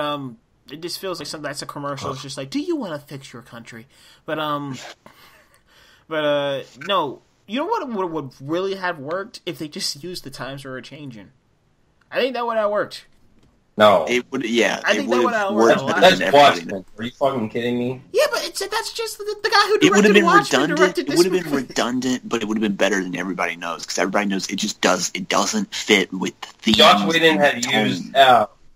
it just feels like something that's a commercial. It's just like, do you want to fix your country? But no. You know what would really have worked if they just used the times were changing. I think that would have worked. No, it would. Yeah, I think that would have worked. That's Watchmen. Are you fucking kidding me? Yeah, but that's just the guy who directed it would have been Watchmen redundant. It would have been redundant, but it would have been better than everybody knows because everybody knows it just does. It doesn't fit with the. Josh Whedon had used.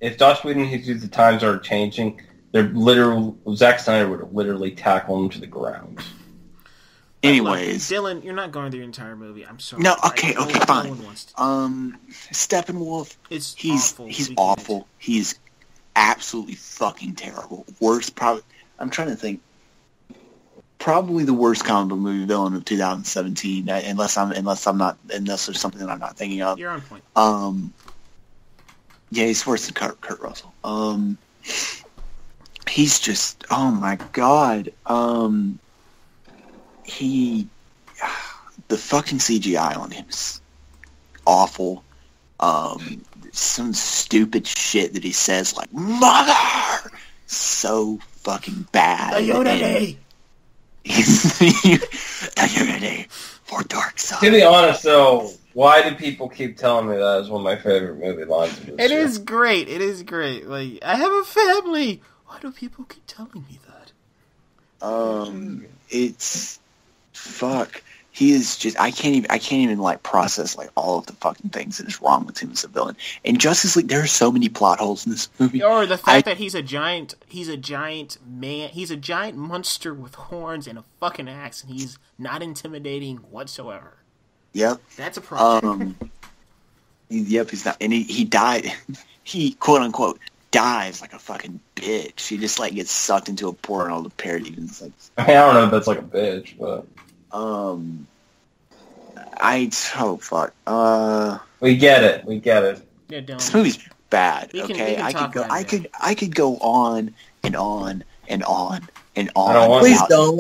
If Josh Whedon had used the times are changing, Zack Snyder would have literally tackled him to the ground. Anyways, Dylan, you're not going through the entire movie. I'm sorry. No, okay, fine. Steppenwolf. He's awful. He's absolutely fucking terrible. I'm trying to think. Probably the worst comic book movie villain of 2017. Unless there's something that I'm not thinking of. You're on point. Yeah, he's worse than Kurt Russell. He's just. Oh my god. The fucking CGI on him is awful. Some stupid shit that he says like "mother," so fucking bad. The Yoda Day. The Yoda Day for Dark Side. To be honest, though, why do people keep telling me that is one of my favorite movie lines? It is great. It is great. Like, I have a family. Why do people keep telling me that? It's. Fuck. He is just. I can't even like process like all of the fucking things that is wrong with him as a villain. In Justice League, there are so many plot holes in this movie. Or the fact that he's a giant man. He's a giant monster with horns and a fucking axe, and he's not intimidating whatsoever. Yep. That's a problem. Yep, he's not. And he died. He quote unquote dies like a fucking bitch. He just like gets sucked into a portal to parody. It's like, I don't know if that's like a bitch, but. Fuck. We get it. Yeah, this movie's bad. We Okay, can I could go on and on and on and on. I don't want Please don't.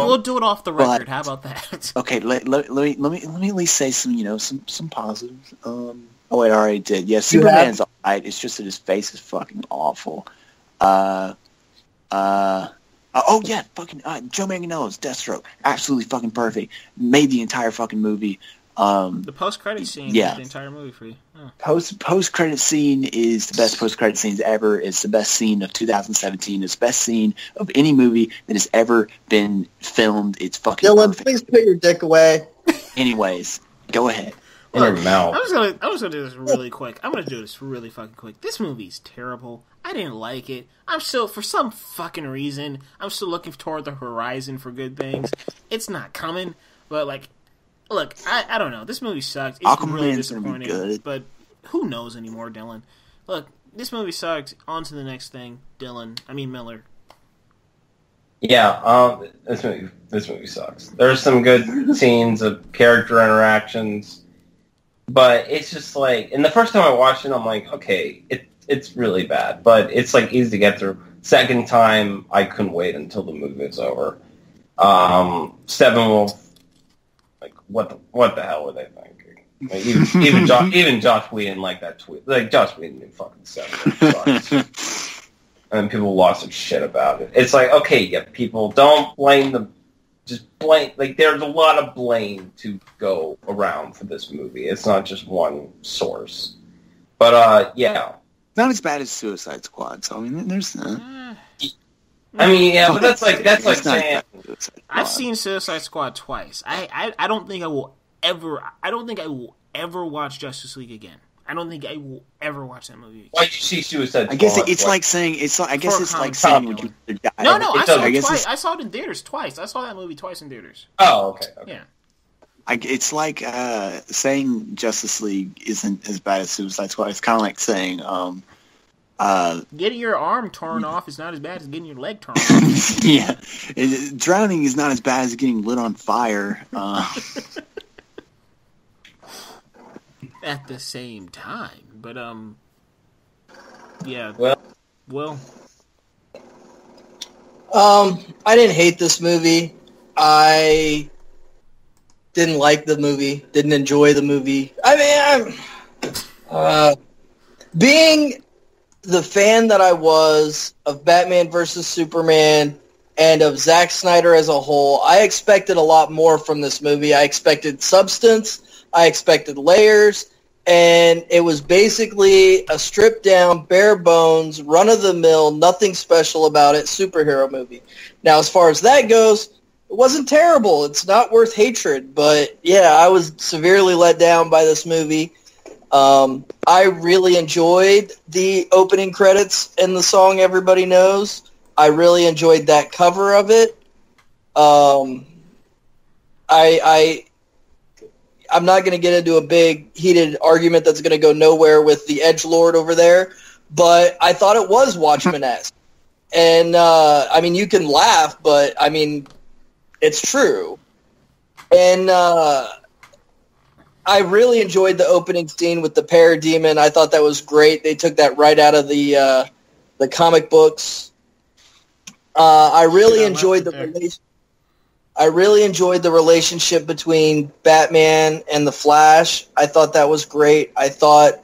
We'll do it off the record. How about that? Okay, let me at least say some positives. Oh wait, I already did. Yeah, Superman's alright. It's just that his face is fucking awful. Oh yeah, fucking Joe Manganiello's Deathstroke, absolutely fucking perfect. Made the entire fucking movie. The post-credit scene made the entire movie for you. Oh. Post-credit scene is the best post-credit scenes ever. It's the best scene of 2017. It's the best scene of any movie that has ever been filmed. It's fucking Dylan, perfect. please put your dick away. Anyways, go ahead. In your mouth. I'm just gonna do this really quick. I'm gonna do this really fucking quick. This movie's terrible. I didn't like it. I'm still, for some fucking reason, I'm still looking toward the horizon for good things. It's not coming, but like, look, I don't know. This movie sucked. It's really disappointing. Good. But who knows anymore, Dylan? Look, this movie sucked. On to the next thing, Miller. Yeah, this movie sucks. There's some good scenes of character interactions. But it's just like, and the first time I watched it, I'm like, okay, it's really bad, but it's like easy to get through. Second time, I couldn't wait until the movie was over. Steppenwolf, like what the hell were they thinking? Like, even Josh Whedon liked that tweet. Like Josh Whedon knew fucking Steppenwolf sucks. And people lost their shit about it. It's like, okay, yeah, people don't blame them. Just blame, like, there's a lot of blame to go around for this movie. It's not just one source. But, yeah. Not as bad as Suicide Squad, so, I mean, there's... I mean, yeah, but that's like saying... I've seen Suicide Squad twice. I don't think I will ever watch Justice League again. I don't think I will ever watch that movie. Why did you see Suicide Squad? I guess it's like saying when you die. No, I saw it twice. I saw it in theaters twice. I saw that movie twice in theaters. Oh, okay. Yeah. It's like saying Justice League isn't as bad as Suicide Squad. It's kind of like saying getting your arm torn off is not as bad as getting your leg torn off. Yeah, drowning is not as bad as getting lit on fire. At the same time, but yeah. Well, I didn't hate this movie. I didn't like the movie. Didn't enjoy the movie. I mean, being the fan that I was of Batman versus Superman and of Zack Snyder as a whole, I expected a lot more from this movie. I expected substance. I expected layers. And it was basically a stripped-down, bare-bones, run-of-the-mill, nothing special about it superhero movie. Now, as far as that goes, it wasn't terrible. It's not worth hatred. But, yeah, I was severely let down by this movie. I really enjoyed the opening credits and the song Everybody Knows. I really enjoyed that cover of it. I'm not going to get into a big, heated argument that's going to go nowhere with the edgelord over there, but I thought it was Watchmen-esque. And, I mean, you can laugh, but, I mean, it's true. And I really enjoyed the opening scene with the parademon. I thought that was great. They took that right out of the comic books. I really enjoyed the relationship between Batman and the Flash. I thought that was great. I thought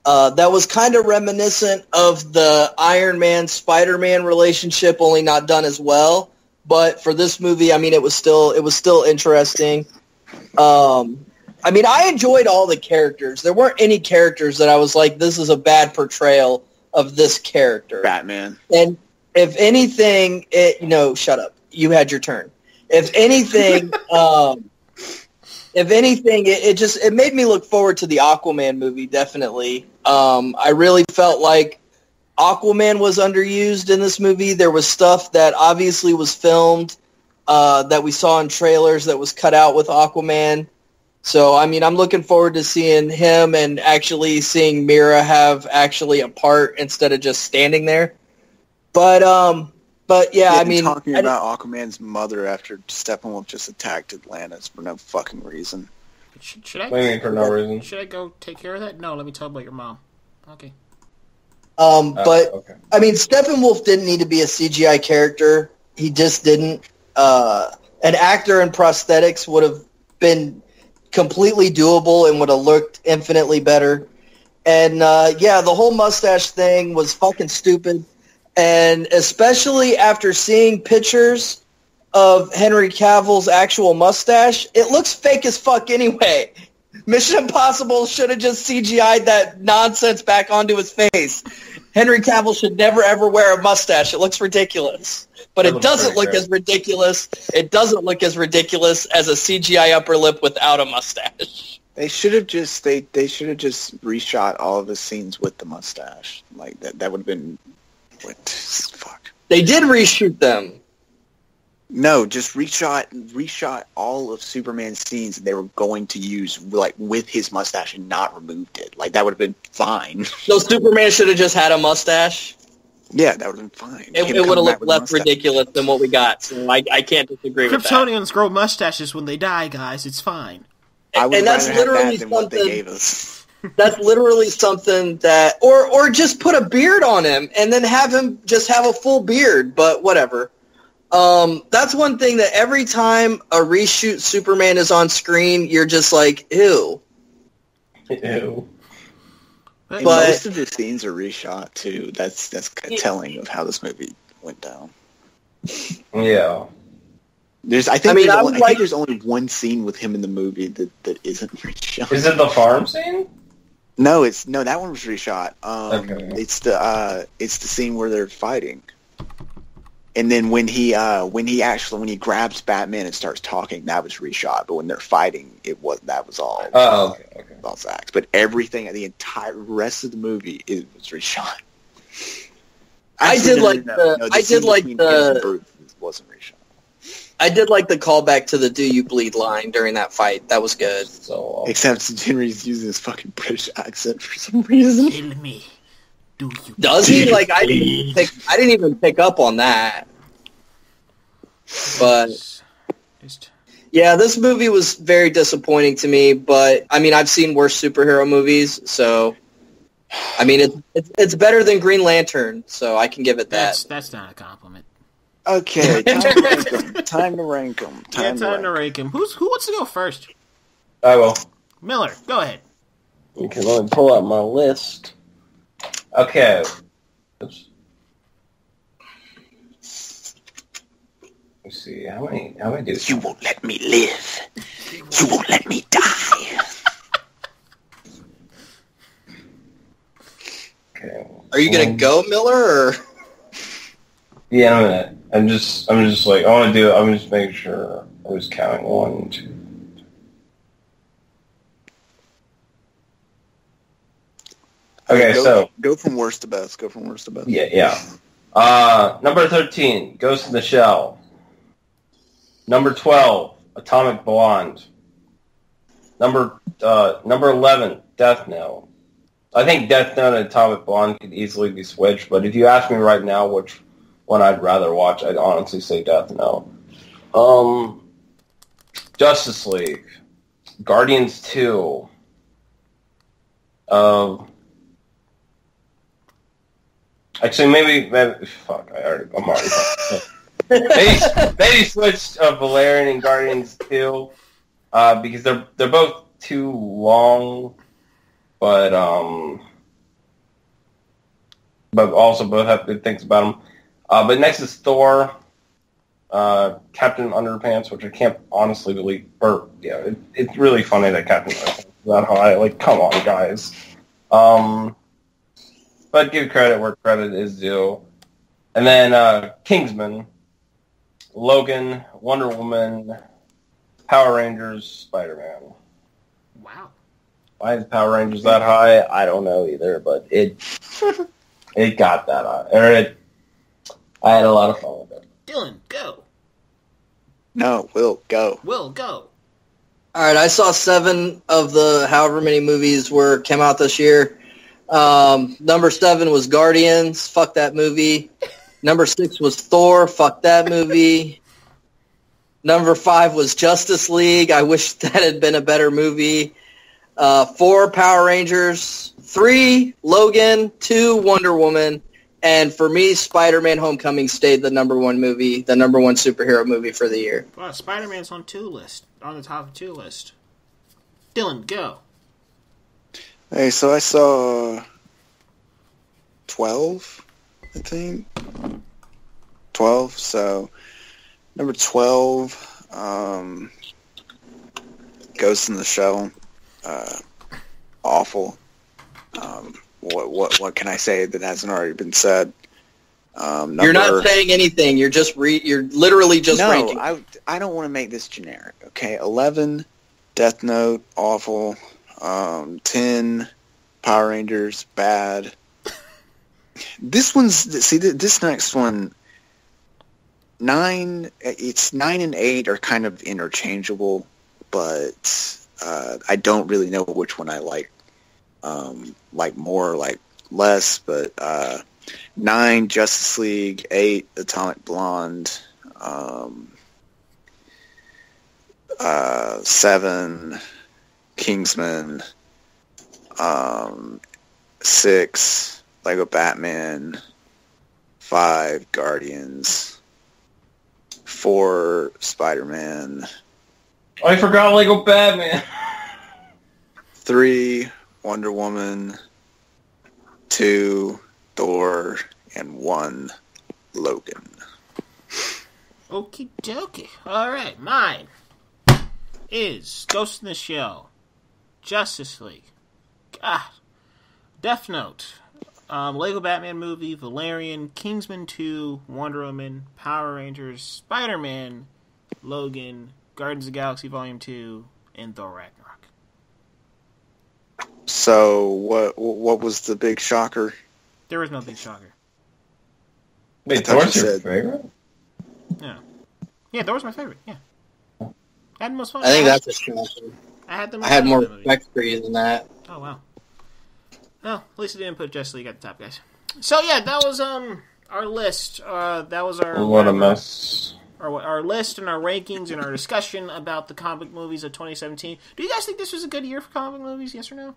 that was kind of reminiscent of the Iron Man Spider-Man relationship, only not done as well. But for this movie, I mean, it was still interesting. I mean, I enjoyed all the characters. There weren't any characters that I was like, this is a bad portrayal of this character. Batman. And if anything, shut up. You had your turn. If anything, it made me look forward to the Aquaman movie, definitely. I really felt like Aquaman was underused in this movie. There was stuff that obviously was filmed that we saw in trailers that was cut out with Aquaman. So, I mean, I'm looking forward to seeing him and actually seeing Mira have actually a part instead of just standing there. But yeah, I mean... talking about Aquaman's mother after Steppenwolf just attacked Atlantis for no fucking reason. Should I... What do you mean for no reason? Should I go take care of that? No, let me tell about your mom. Okay. Okay. I mean, Steppenwolf didn't need to be a CGI character. He just didn't. An actor in prosthetics would have been completely doable and would have looked infinitely better. And, yeah, the whole mustache thing was fucking stupid. And especially after seeing pictures of Henry Cavill's actual mustache, it looks fake as fuck anyway. Mission Impossible should have just CGI'd that nonsense back onto his face. Henry Cavill should never ever wear a mustache. It looks ridiculous. But it doesn't look as ridiculous. It doesn't look as ridiculous as a CGI upper lip without a mustache. They should have just reshot all of the scenes with the mustache. Like that would have been fuck. They did reshoot them. No, just reshot all of Superman's scenes that they were going to use like with his mustache and not removed it. Like that would have been fine. So Superman should have just had a mustache? Yeah, that would have been fine. It would have looked less ridiculous than what we got. So I can't disagree with that. Kryptonians grow mustaches when they die, guys. It's fine. And that's literally something what they gave us. That's literally something that, or just put a beard on him and then have him just have a full beard. But whatever. That's one thing that every time a reshoot Superman is on screen, you're just like, ew. Ew. But most of the scenes are reshot too. That's kind of telling of how this movie went down. Yeah. I think there's only one scene with him in the movie that isn't reshot. Is it the farm scene? No, that one was reshot. Okay. It's the scene where they're fighting. And then when he grabs Batman and starts talking, that was reshot. But when they're fighting, that was all. Oh, okay. All Zach's. But everything, the entire rest of the movie, was reshot. I did like the wasn't reshot. I did like the callback to the "Do you bleed" line during that fight. That was good. So except Henry's using his fucking British accent for some reason. Tell me. Does he? Like I didn't even pick up on that. But yeah, this movie was very disappointing to me. But I mean, I've seen worse superhero movies, so I mean, it's better than Green Lantern, so I can give it that. That's not a compliment. Okay, time to rank them. Time to rank them. Time to rank them. Who wants to go first? I will. Miller, go ahead. Okay, let me pull out my list. Okay. Oops. Let's see, how many do You won't let me live. You won't let me die. Okay. Are you gonna go, Miller? Or? Yeah, in a minute. I'm just like, I'm just making sure I was counting 1, 2. Okay, go from worst to best. Go from worst to best. Yeah. Number 13, Ghost in the Shell. Number 12, Atomic Blonde. Number 11, Death Note. I think Death Note and Atomic Blonde could easily be switched, but if you ask me right now which one I'd rather watch, I'd honestly say Death Note. Justice League. Guardians 2. Actually, maybe fuck, I'm already maybe switch Valerian and Guardians 2, because they're both too long, but also both have good things about them. But next is Thor, Captain Underpants, which I can't honestly believe. It's really funny that Captain Underpants is that high. Like, come on, guys. But give credit where credit is due. And then Kingsman, Logan, Wonder Woman, Power Rangers, Spider-Man. Wow. Why is Power Rangers that high? I don't know either, but it got that high. I had a lot of fun with it. Dylan, go. No, Will, go. Will, go. All right, I saw 7 of the however many movies came out this year. Number 7 was Guardians. Fuck that movie. Number 6 was Thor. Fuck that movie. Number 5 was Justice League. I wish that had been a better movie. 4, Power Rangers. 3, Logan. 2, Wonder Woman. And for me, Spider-Man Homecoming stayed the number 1 movie, the number 1 superhero movie for the year. Wow, Spider-Man's on the top of 2 list. Dylan, go. Hey, so I saw 12, I think. 12, so number 12, Ghost in the Shell. Awful. What can I say that hasn't already been said? You're not saying anything. You're just you're literally just ranking. No, I don't want to make this generic. Okay, 11, Death Note, awful. 10, Power Rangers, bad. This next one, 9. It's 9 and 8 are kind of interchangeable, but I don't really know which one I like. Like more, like less, but 9, Justice League, 8, Atomic Blonde, 7, Kingsman, 6, Lego Batman, 5, Guardians, 4, Spider-Man. I forgot Lego Batman. 3, Wonder Woman, 2, Thor, and 1, Logan. Okie dokie. Alright, mine is Ghost in the Shell, Justice League, Death Note, Lego Batman movie, Valerian, Kingsman 2, Wonder Woman, Power Rangers, Spider-Man, Logan, Guardians of the Galaxy Volume 2, and Thor Ragnarok. So, what was the big shocker? There was no big shocker. Wait, Thor's your favorite? Yeah. Yeah, Thor's my favorite, yeah. I had the most fun. I think that's a shocker. I had more respect for you than that. Oh, wow. Well, at least I didn't put Justice League at the top, guys. So, yeah, that was our list. That was our... What a mess. Our list and our rankings and our discussion about the comic movies of 2017. Do you guys think this was a good year for comic movies, yes or no?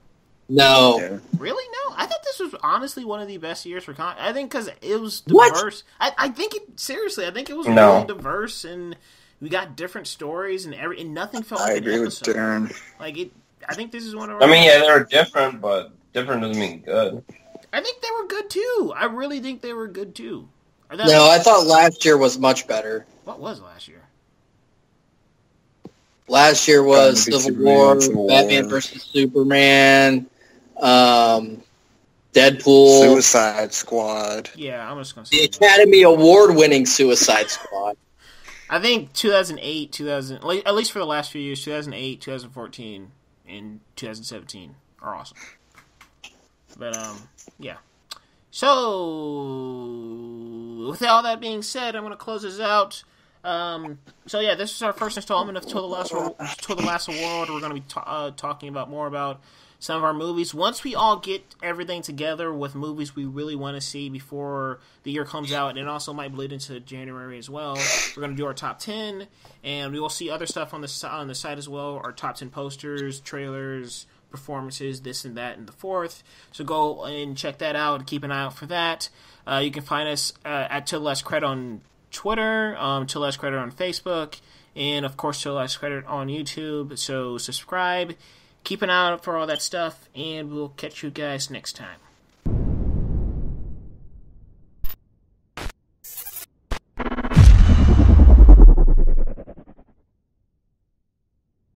No. Yeah. Really? No, I thought this was honestly one of the best years for comics. I think because it was What? diverse. I think it seriously. I think it was No. really diverse, and we got different stories, and nothing felt like I an agree with episode. Darren. Like it. I think this is one of. Our I mean, yeah, they were different, but different doesn't mean good. I think they were good too. I really think they were good too. No, I thought last year was much better. What was last year? Last year was Batman v Civil War, Superman, Batman vs. Superman, Deadpool, Suicide Squad. Yeah, I'm just gonna the say. Academy Award-winning Suicide Squad. I think 2008, at least for the last few years, 2008, 2014, and 2017 are awesome. But yeah. So, with all that being said, I'm going to close this out. So yeah, this is our first installment of Till the Last World. We're going to be talking about more about some of our movies. Once we all get everything together with movies we really want to see before the year comes out, and it also might bleed into January as well, we're going to do our top 10, and we will see other stuff on the site as well, our top 10 posters, trailers, performances, this and that, and the fourth. So go and check that out and keep an eye out for that. You can find us at Til The Last Credit on Twitter, Til The Last Credit on Facebook, and of course Til The Last Credit on YouTube. So subscribe, keep an eye out for all that stuff, and we'll catch you guys next time.